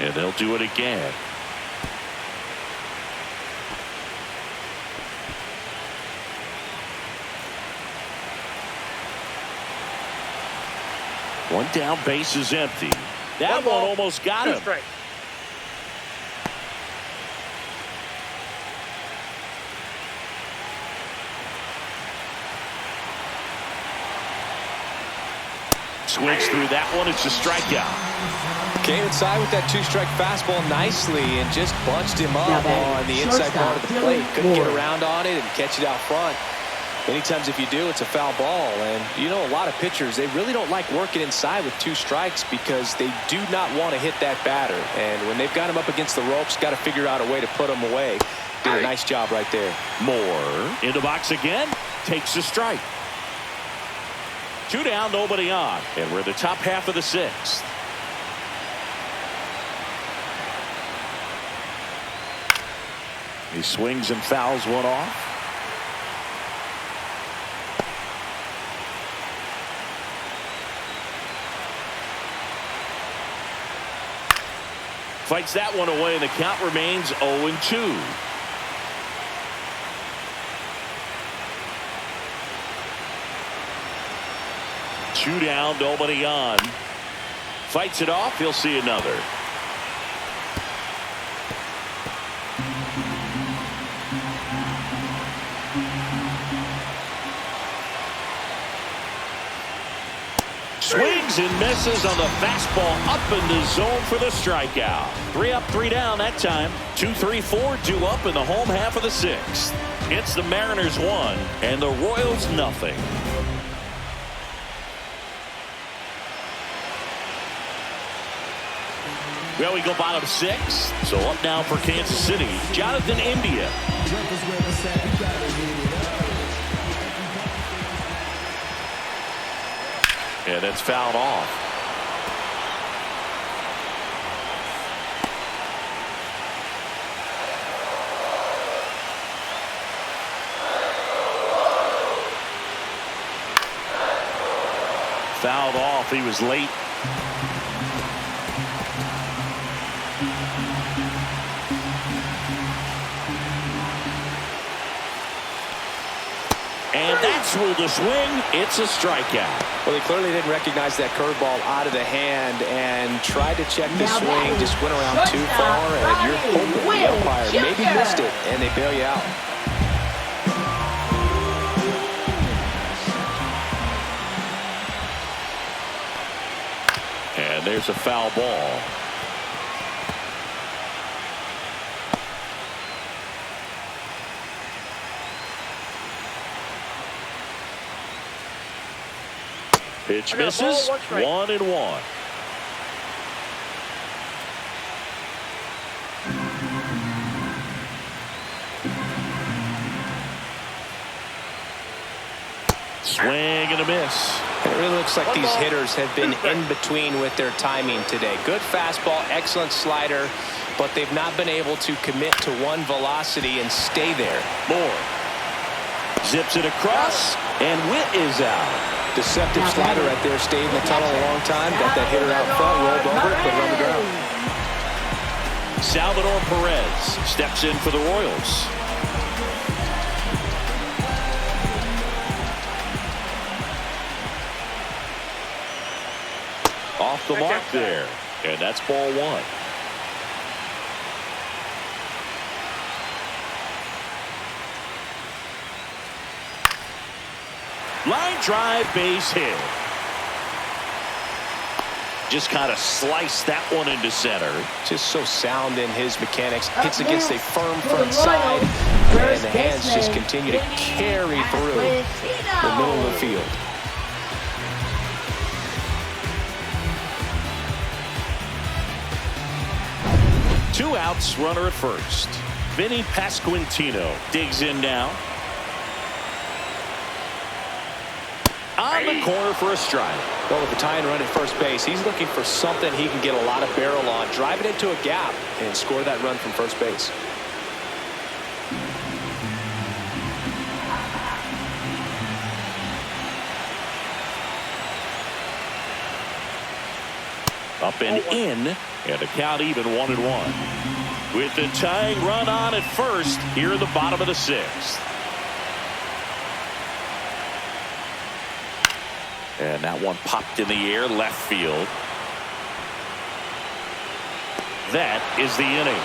And they'll do it again. One down, base is empty. That one almost got him. Strike. Swings through that one. It's a strikeout. Came inside with that 2-strike fastball nicely and just bunched him up on the inside part of the plate. Couldn't get around on it and catch it out front. Many times if you do, it's a foul ball. And you know, a lot of pitchers, they really don't like working inside with 2 strikes because they do not want to hit that batter. And when they've got him up against the ropes, got to figure out a way to put him away. Did a nice job right there. Moore in the box again. Takes a strike. 2 down, nobody on. And we're in the top half of the 6th. He swings and fouls one off. Fights that one away, and the count remains 0-2. Two down, nobody on. Fights it off. He'll see another. Swings and misses on the fastball up in the zone for the strikeout. 3 up, 3 down that time. 2-3-4, 2 up in the home half of the 6th. It's the Mariners 1 and the Royals nothing. Well, we go bottom 6. So up now for Kansas City, Jonathan India. And that's fouled off. Fouled off. He was late. And that's ruled a swing. It's a strikeout. Well, he clearly didn't recognize that curveball out of the hand and tried to check the swing. Just went around too far, and you're hoping the umpire maybe missed it, and they bail you out. And there's a foul ball. Pitch misses. 1-1. Swing and a miss. It really looks like these hitters have been in between with their timing today. Good fastball, excellent slider, but they've not been able to commit to one velocity and stay there. Moore zips it across, and Witt is out. Deceptive slider right there. Stayed in the tunnel a long time. Got that hitter out front, rolled over it, put it on the ground. Salvador Perez steps in for the Royals. Off the mark there. And that's ball 1. Line drive, base hit. Just kind of sliced that one into center. Just so sound in his mechanics. Hits against a firm front side, and the hands just continue to carry through the middle of the field. Two outs, runner at first. Vinny Pasquantino digs in now. On the corner for a strike. Well, with the tying run at first base, he's looking for something he can get a lot of barrel on. Drive it into a gap and score that run from first base. Up and in, and the count even 1-1. With the tying run on at first here in the bottom of the 6th. And that one popped in the air, left field. That is the inning.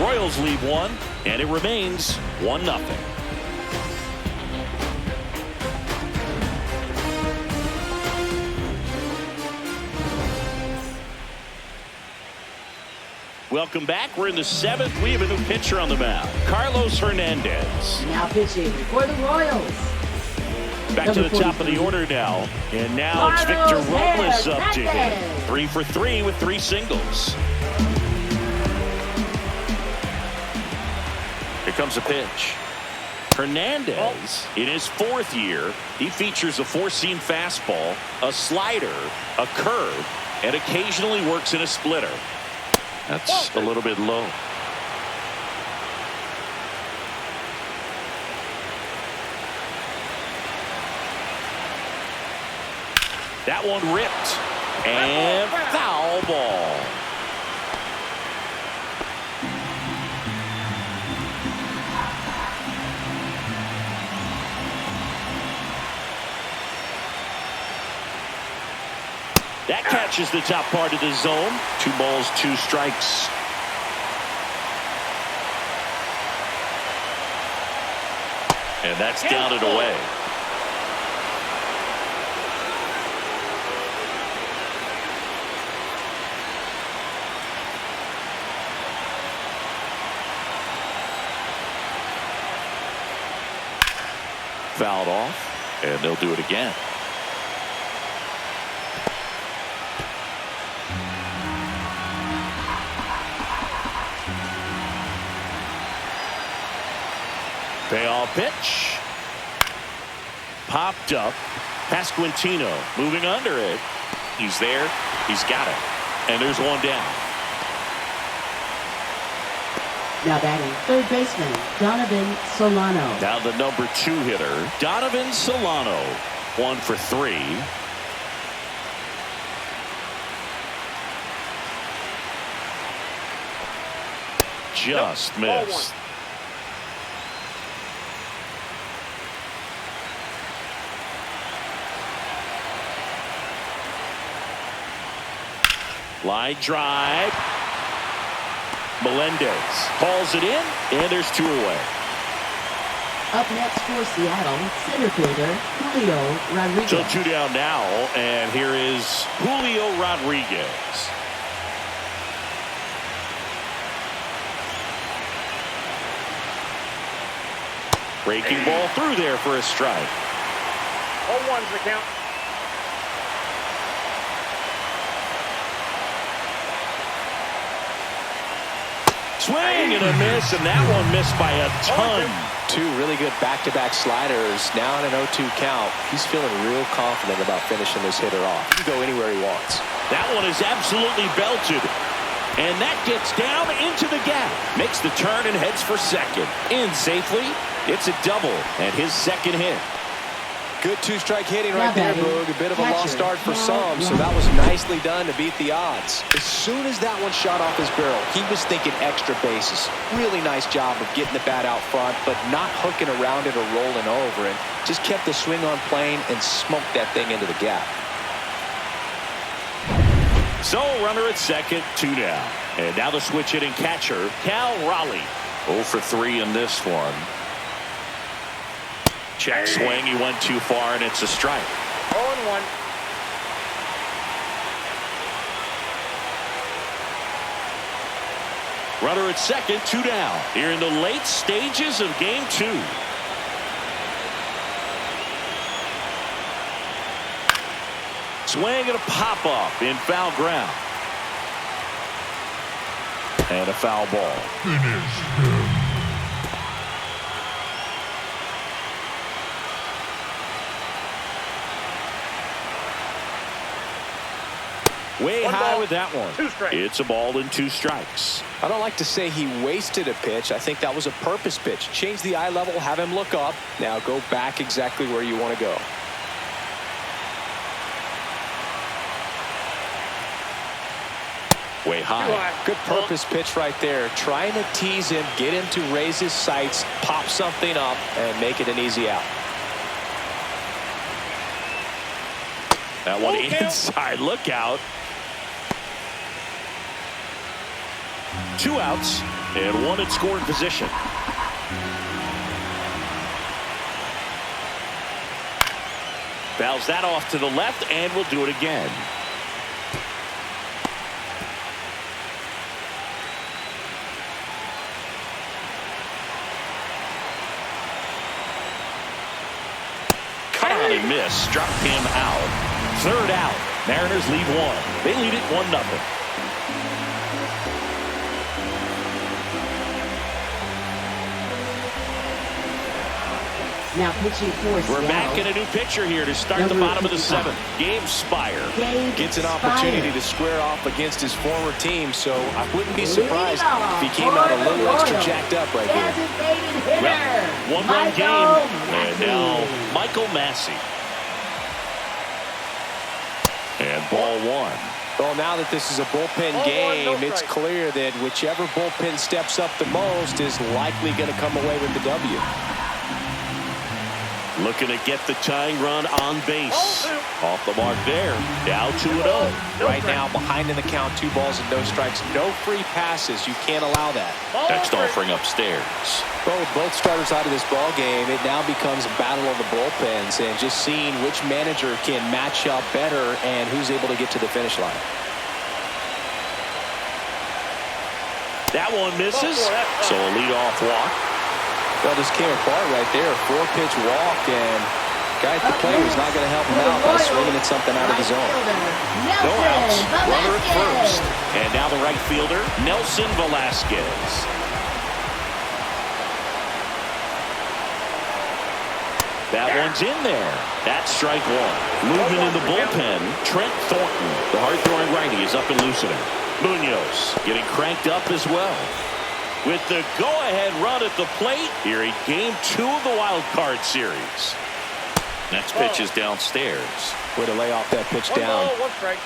Royals lead 1, and it remains 1-0. Welcome back. We're in the 7th. We have a new pitcher on the mound, Carlos Hernandez. Now pitching for the Royals. Back to the top of the order now. And now it's Victor Robles up to hit. 3 for 3 with 3 singles. Here comes a pitch. Hernandez, in his 4th year, he features a 4-seam fastball, a slider, a curve, and occasionally works in a splitter. That's a little bit low. That one ripped. And foul ball. That catches the top part of the zone. 2 balls, 2 strikes. And that's down and away. Fouled off, and they'll do it again. Payoff pitch. Popped up. Pasquantino moving under it. He's there. He's got it. And there's one down. Now batting, third baseman, Donovan Solano. Now the number 2 hitter, Donovan Solano. 1 for 3. Just missed. Line drive. Melendez calls it in, and there's 2 away. Up next for Seattle, center fielder, Julio Rodriguez. So 2 down now, and here is Julio Rodriguez. Breaking ball through there for a strike. 0-1's the count. Swing and a miss, and that one missed by a ton. 2 really good back-to-back sliders. Now in an 0-2 count. He's feeling real confident about finishing this hitter off. He can go anywhere he wants. That one is absolutely belted. And that gets down into the gap. Makes the turn and heads for second. In safely. It's a double and his second hit. Good 2-strike hitting right there, Boog. A bit of a Catcher, lost start for some, so Ron. that was nicely done to beat the odds. As soon as that one shot off his barrel, he was thinking extra bases. Really nice job of getting the bat out front, but not hooking around it or rolling over it. Just kept the swing on plane and smoked that thing into the gap. So runner at second, 2 down. And now the switch hitting catcher, Cal Raleigh. 0 for 3 in this one. Check swing, he went too far, and it's a strike. 0-1. Runner at second, 2 down. Here in the late stages of game 2. Swing and a pop-up in foul ground. And a foul ball. Way high with that one. 2 strikes. It's a ball and 2 strikes. I don't like to say he wasted a pitch. I think that was a purpose pitch. Change the eye level, have him look up. Now go back exactly where you want to go. Way high. Good purpose pitch right there. Trying to tease him, get him to raise his sights, pop something up, and make it an easy out. That one inside. Look out. 2 outs and 1 in scoring position. Fouls that off to the left, and we'll do it again. Cut on and miss. Struck him out. 3rd out. Mariners lead 1. They lead it 1-0. Now pitching for We're Seattle. back in a new pitcher here to start the bottom of the 7th. Gabe Spire. Gets an opportunity to square off against his former team, so I wouldn't be surprised if he came out a little extra jacked up right here. Designated hitter. Well, one-run game. And now Michael Massey. And ball 1. Well, now that this is a bullpen game, it's clear that whichever bullpen steps up the most is likely going to come away with the W. Looking to get the tying run on base. Off the mark there. Now 2-0. Right now, behind in the count, 2 balls and no strikes. No free passes. You can't allow that. Next offering upstairs. Well, with both starters out of this ball game, it now becomes a battle of the bullpens and just seeing which manager can match up better and who's able to get to the finish line. That one misses. So a leadoff walk. Well, just came apart right there. 4-pitch walk, and guy at the plate was not going to help him out by swinging at something out of the zone. No outs. Runner at first. And now the right fielder, Nelson Velasquez. That one's in there. That's strike 1. Movement in the bullpen. Trent Thornton, the hard-throwing righty, is up and loosening. Munoz getting cranked up as well. With the go-ahead run at the plate here in Game 2 of the Wild Card Series. Next pitch is downstairs. Way to lay off that pitch down. 1 strike.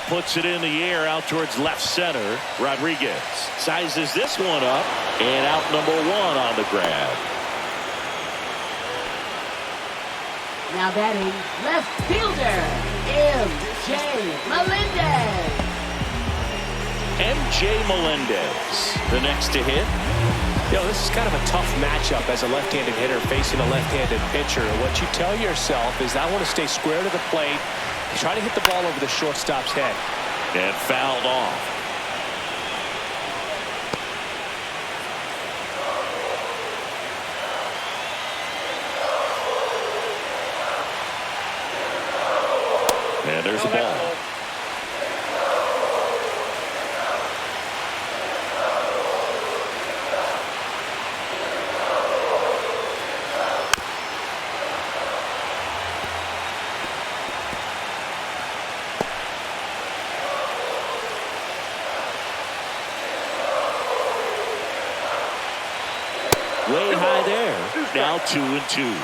Puts it in the air out towards left center. Rodriguez sizes this one up, and out number 1 on the grab. Now batting left fielder, M.J. Melendez. M.J. Melendez, the next to hit. You know, this is kind of a tough matchup as a left-handed hitter facing a left-handed pitcher. What you tell yourself is I want to stay square to the plate, try to hit the ball over the shortstop's head. And fouled off. And there's the ball. Way high there. Now 2-2.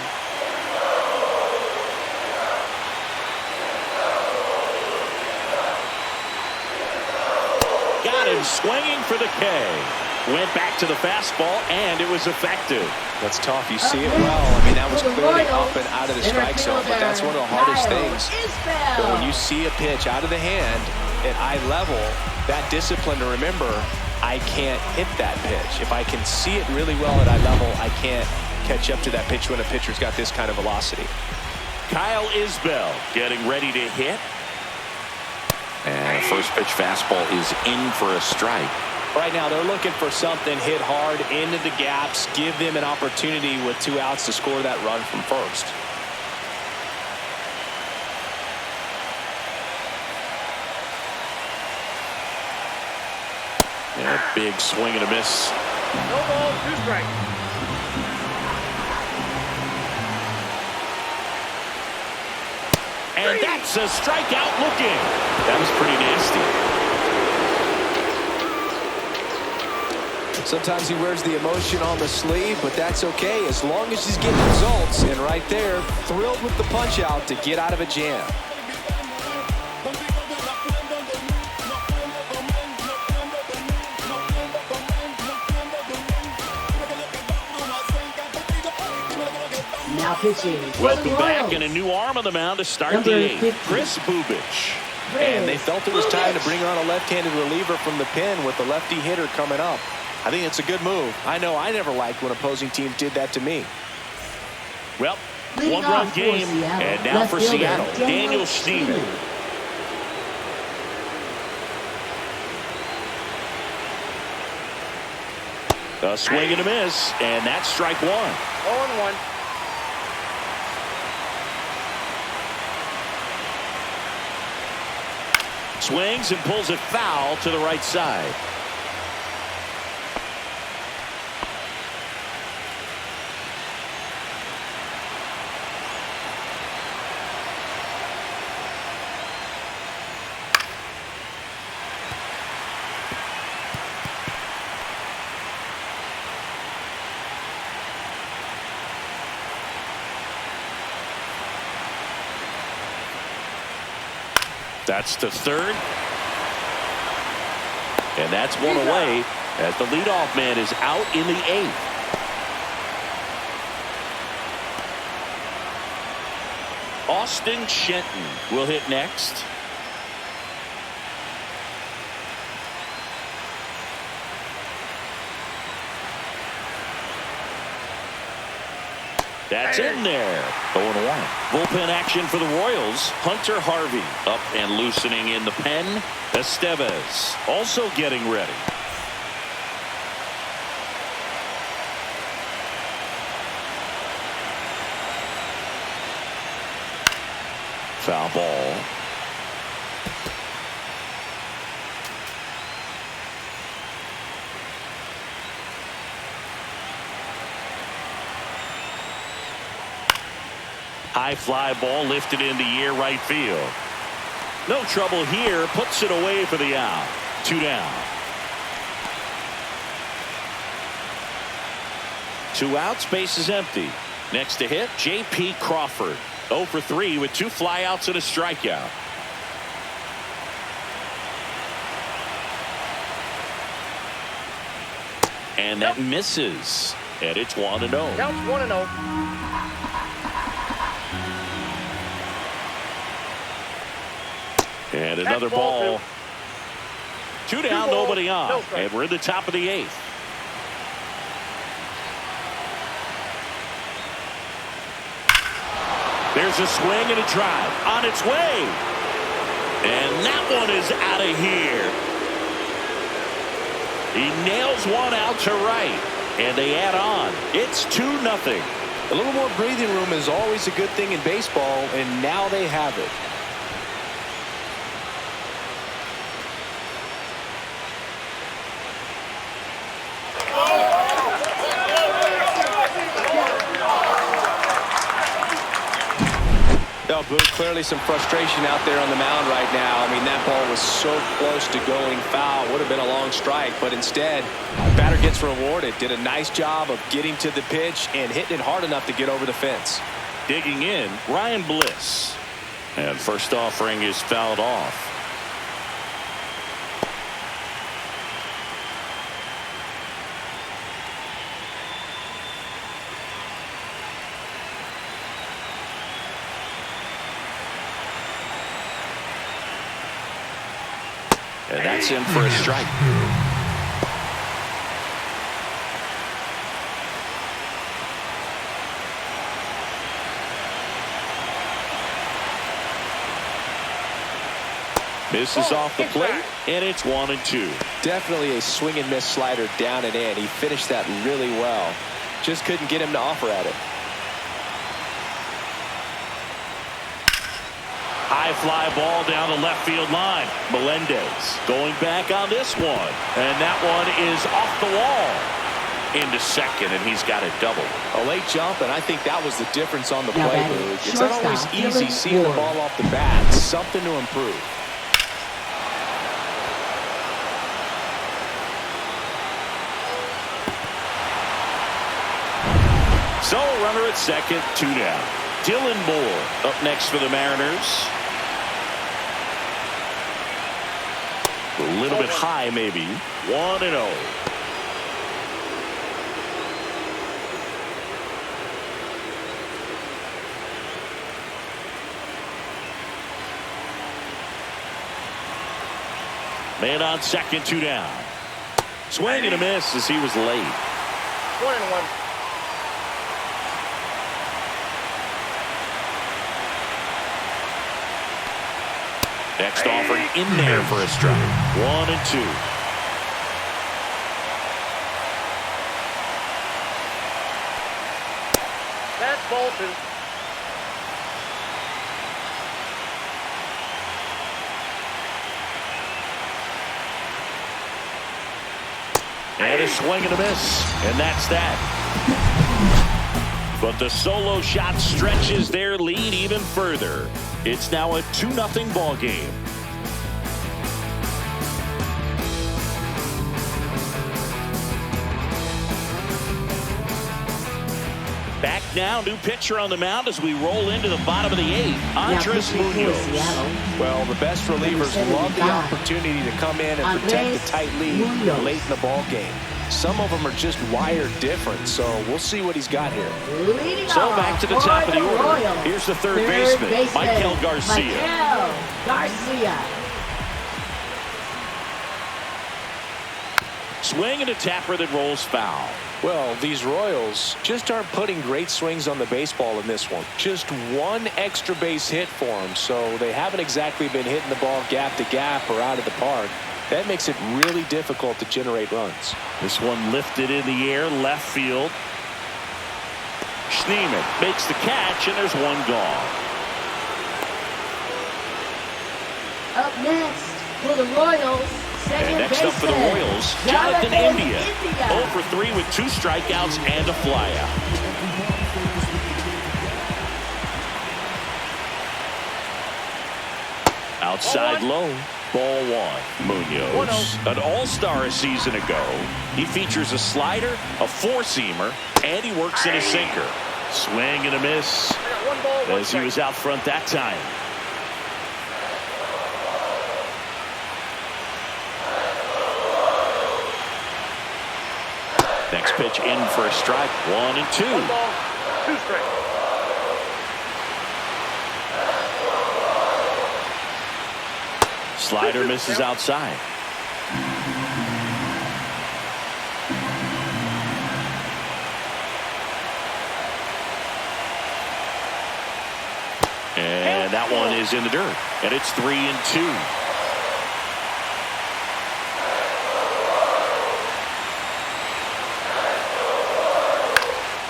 Got him swinging for the K. Went back to the fastball, and it was effective. That's tough. You see it well. I mean, that was clearly up and out of the strike zone, but that's one of the hardest things. But when you see a pitch out of the hand at eye level, that discipline to remember, I can't hit that pitch. If I can see it really well at eye level, I can't catch up to that pitch when a pitcher's got this kind of velocity. Kyle Isbell getting ready to hit. And first pitch fastball is in for a strike. Right now, they're looking for something hit hard into the gaps, give them an opportunity with 2 outs to score that run from first. And a big swing and a miss. No ball, 2 strikes. And that's a strikeout looking. That was pretty nasty. Sometimes he wears the emotion on the sleeve, but that's okay as long as he's getting results. And right there, thrilled with the punch out to get out of a jam. Now pitching. Welcome back, and a new arm on the mound to start the 8th. Chris Bubich. And they felt it was time to bring on a left-handed reliever from the pen with the lefty hitter coming up. I think it's a good move. I know I never liked when opposing teams did that to me. Well, Leading 1-run off game, for Seattle, and now left for fielder, Seattle, Daniel Schneemann. Schneemann. A swing and a miss, and that's strike 1. 0-1. Swings and pulls it foul to the right side. That's to third. And that's one away as the leadoff man is out in the 8th. Austin Shenton will hit next. That's in there. 0-1. Bullpen action for the Royals. Hunter Harvey up and loosening in the pen. Estevez also getting ready. Foul ball. High fly ball lifted into air right field. No trouble here. Puts it away for the out. 2 down. 2 outs. Base is empty. Next to hit, J.P. Crawford. 0 for 3 with 2 flyouts and a strikeout. And that misses. And it's 1-0. Counts 1-0. And another ball. 2 down, nobody on. And we're in the top of the 8th. There's a swing and a drive on its way. And that one is out of here. He nails one out to right. And they add on. It's 2-0. A little more breathing room is always a good thing in baseball, and now they have it. But clearly some frustration out there on the mound right now. I mean, that ball was so close to going foul. Would have been a long strike, but instead, the batter gets rewarded. Did a nice job of getting to the pitch and hitting it hard enough to get over the fence. Digging in, Ryan Bliss. And first offering is fouled off. And that's in for a strike. Misses off the plate, and it's 1-2. Definitely a swing and miss slider down and in. He finished that really well. Just couldn't get him to offer at it. High fly ball down the left field line. Melendez going back on this one. And that one is off the wall. Into second, and he's got it double. A late jump, and I think that was the difference on the play move. It's not always easy seeing the ball off the bat. Something to improve. So a runner at second, 2 down. Dylan Moore up next for the Mariners. A little bit high, maybe. 1-0. Man on second, 2 down. Swing and a miss as he was late. 1-1. Next offering in there for a strike. 1-2. That's ball 2. And a swing and a miss. And that's that. But the solo shot stretches their lead even further. It's now a 2-0 ball game. Back now, new pitcher on the mound as we roll into the bottom of the 8th. Andres Munoz. Well, the best relievers love the opportunity to come in and protect the tight lead late in the ball game. Some of them are just wired different, so we'll see what he's got here. So back to the top of the order. Here's the third baseman, Michael Garcia. Swing and a tapper that rolls foul. Well, these Royals just aren't putting great swings on the baseball in this one. Just one extra base hit for them, so they haven't exactly been hitting the ball gap to gap or out of the park. That makes it really difficult to generate runs. This one lifted in the air, left field. Schneemann makes the catch, and there's one gone. Up next for the Royals, and next up for the Royals, Jonathan India. 0 for 3 with 2 strikeouts and a flyout. Outside low, ball 1. Munoz, an all-star a season ago. He features a slider, a four-seamer, and he works in a sinker. Swing and a miss as he was out front that time. Next pitch in for a strike. 1 and 2. 1 ball, 2 strikes. Slider misses outside. And that one is in the dirt. And it's 3 and 2.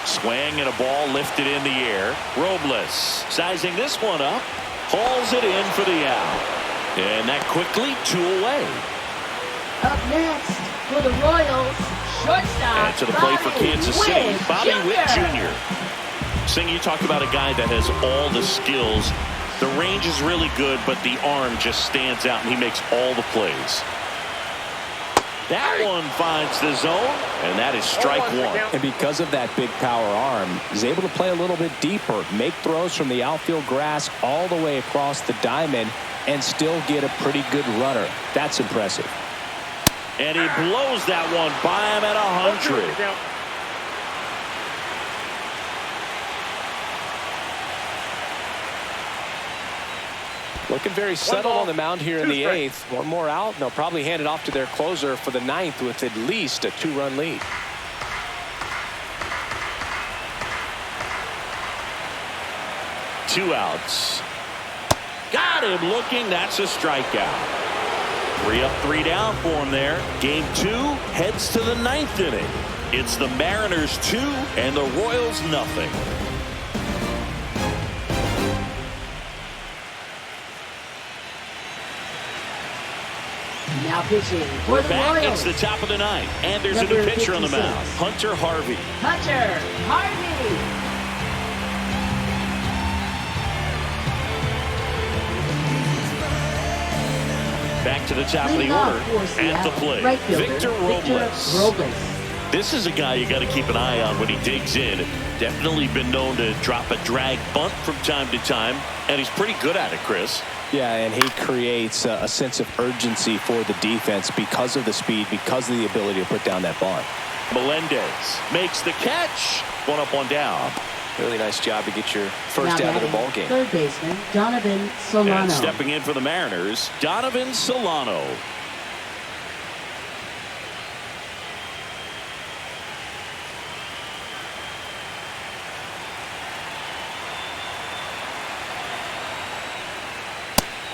Swing and a ball lifted in the air. Robles sizing this one up. Hauls it in for the out. And that quickly 2 away. Up next for the Royals, shortstop. And to the plate for Kansas City, Bobby Witt Jr. Sing, you talk about a guy that has all the skills. The range is really good, but the arm just stands out, and he makes all the plays. That one finds the zone, and that is strike 1. And because of that big power arm, he's able to play a little bit deeper, make throws from the outfield grass all the way across the diamond, and still get a pretty good runner. That's impressive. And he blows that one by him at 100. Looking very settled on the mound here in the 8th. One more out, and they'll probably hand it off to their closer for the 9th with at least a 2-run lead. Two outs. Got him looking. That's a strikeout. 3 up, 3 down for him there. Game 2 heads to the 9th inning. It's the Mariners 2 and the Royals nothing. Now pitching for We're the back. Royals. It's the top of the 9th, and there's a new pitcher on the mound, Hunter Harvey. Hunter Harvey. Back to the top of the order at the plate, right Victor Robles. This is a guy you got to keep an eye on when he digs in. Definitely been known to drop a drag bunt from time to time, and he's pretty good at it, Chris. Yeah, and he creates a sense of urgency for the defense because of the speed, because of the ability to put down that bunt. Melendez makes the catch. 1 up, 1 down. Really nice job to get your first out of the ball game. Third baseman Donovan Solano. And stepping in for the Mariners, Donovan Solano.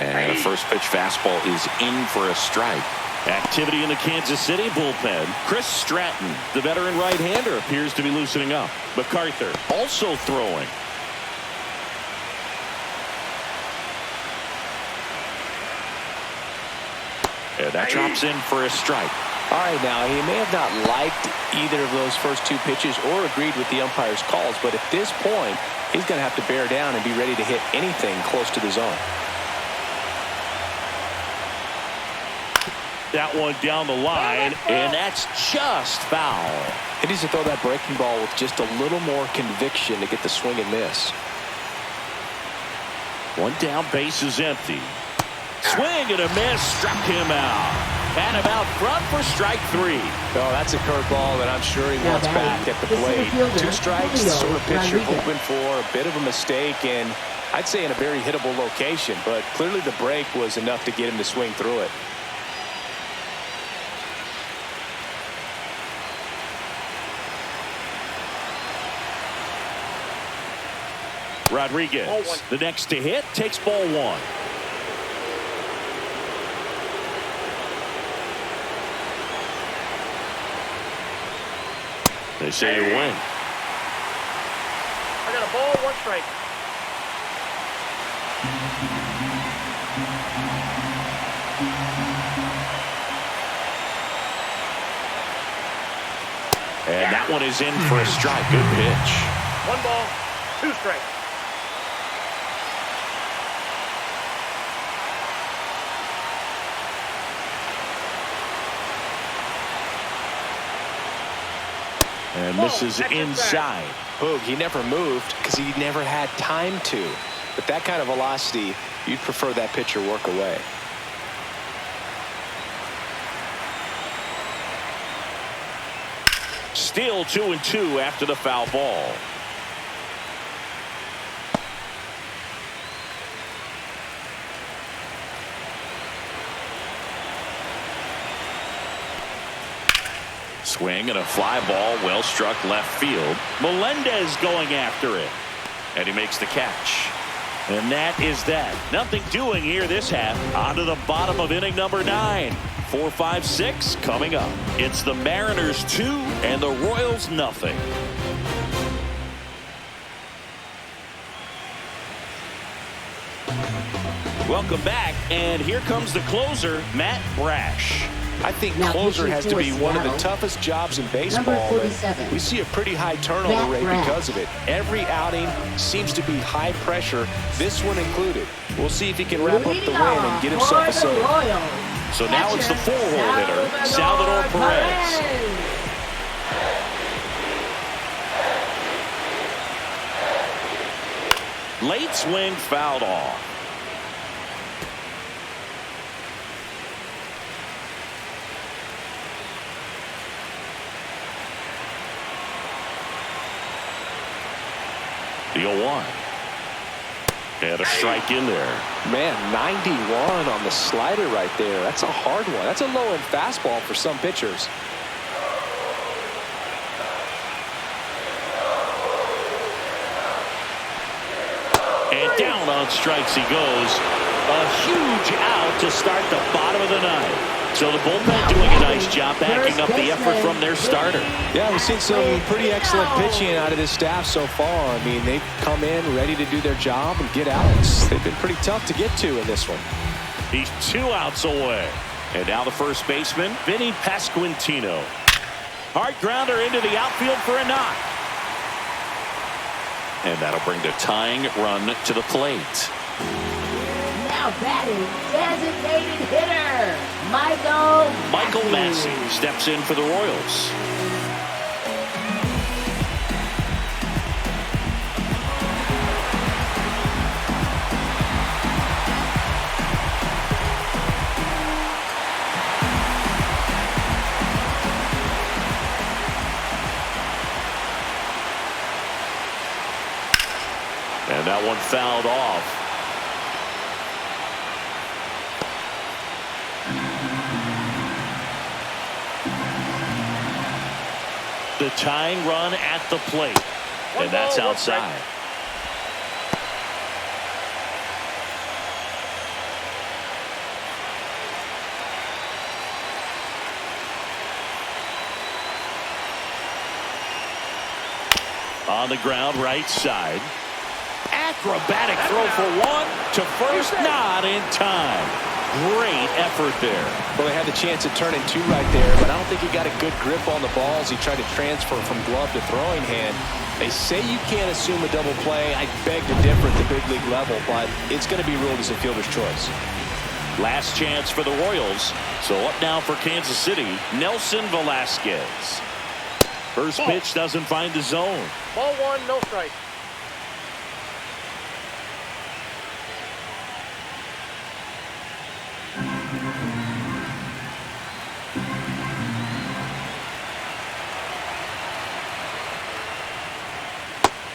And the first pitch fastball is in for a strike. Activity in the Kansas City bullpen. Chris Stratton, the veteran right-hander, appears to be loosening up. MacArthur also throwing. And that drops in for a strike. All right, now, he may have not liked either of those first two pitches or agreed with the umpire's calls, but at this point, he's going to have to bear down and be ready to hit anything close to the zone. That one down the line, and that's just foul. He needs to throw that breaking ball with just a little more conviction to get the swing and miss. One down, base is empty. Swing and a miss, struck him out. And about front for strike three. Oh, that's a curveball that I'm sure he wants back at the plate. Two strikes, the sort of pitch you're hoping for, a bit of a mistake, and I'd say in a very hittable location, but clearly the break was enough to get him to swing through it. Rodriguez, the next to hit, takes ball one. They say you win. I got a ball, one strike. And that one is in for a strike. Good pitch. One ball, two strikes. And this is inside. Boog, he never moved because he never had time to. But that kind of velocity, you'd prefer that pitcher work away. Still 2-2 after the foul ball. Swing and a fly ball, well struck left field. Melendez going after it, and he makes the catch. And that is that. Nothing doing here this half. On to the bottom of inning number 9. 4, 5, 6 coming up. It's the Mariners 2 and the Royals nothing. Welcome back, and here comes the closer, Matt Brash. I think closer has to be one of the toughest jobs in baseball. We see a pretty high turnover rate because of it. Every outing seems to be high pressure, this one included. We'll see if he can wrap up the win and get himself a save. So now it's the 4-hole hitter, Salvador Perez. Late swing fouled off. The 0-1. And a strike in there. Man, 91 on the slider right there. That's a hard one. That's a low-end fastball for some pitchers. And down on strikes he goes. A huge out to start the bottom of the ninth. So the bullpen doing a nice job backing up the effort from their starter. Yeah, we've seen some pretty excellent pitching out of this staff so far. I mean, they've come in ready to do their job and get outs. They've been pretty tough to get to in this one. He's 2 outs away. And now the first baseman, Vinny Pasquantino. Hard grounder into the outfield for a knock. And that'll bring the tying run to the plate. Now batting, designated hitter, Michael Massey steps in for the Royals. And that one fouled off. The tying run at the plate. And that's outside. On the ground, right side. Acrobatic throw for one to first, not in time. Great effort there. Well, they had the chance to turn in two right there, but I don't think he got a good grip on the balls. He tried to transfer from glove to throwing hand. They say you can't assume a double play. I beg to differ at the big league level, but it's going to be ruled as a fielder's choice. Last chance for the Royals. So up now for Kansas City, Nelson Velasquez. First pitch doesn't find the zone. Ball one, no strike.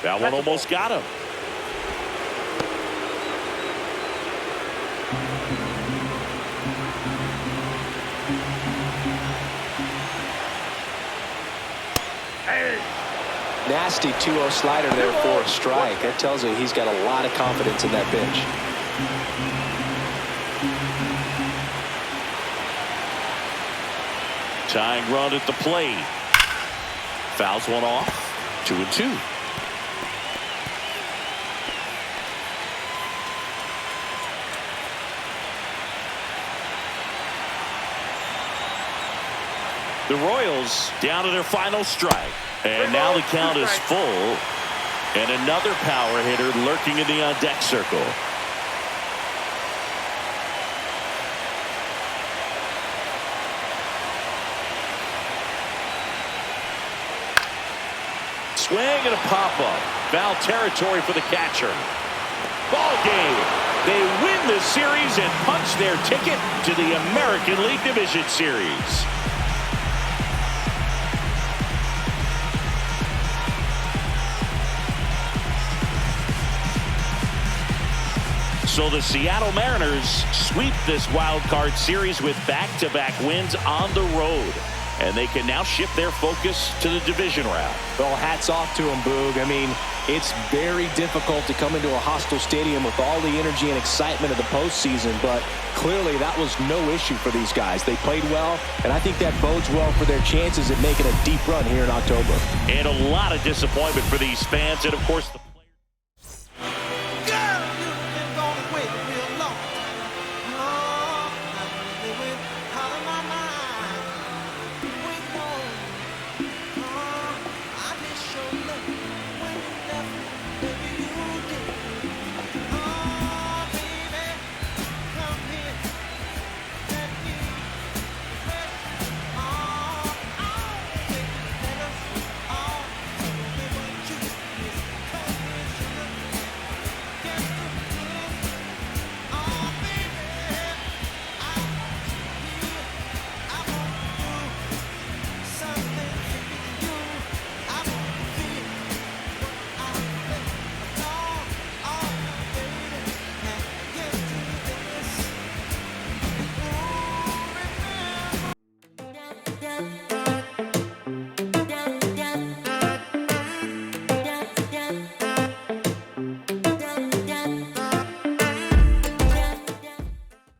That one almost got him. Nasty 2-0 slider there for a strike. That tells you he's got a lot of confidence in that pitch. Tying run at the plate. Fouls one off. 2-2. The Royals down to their final strike. And now the count is full. And another power hitter lurking in the on-deck circle. Swing and a pop-up. Foul territory for the catcher. Ball game. They win the series and punch their ticket to the American League Division Series. So the Seattle Mariners sweep this wild card series with back-to-back wins on the road. And they can now shift their focus to the division round. Well, hats off to them, Boog. I mean, it's very difficult to come into a hostile stadium with all the energy and excitement of the postseason, but clearly that was no issue for these guys. They played well, and I think that bodes well for their chances at making a deep run here in October. And a lot of disappointment for these fans, and of course,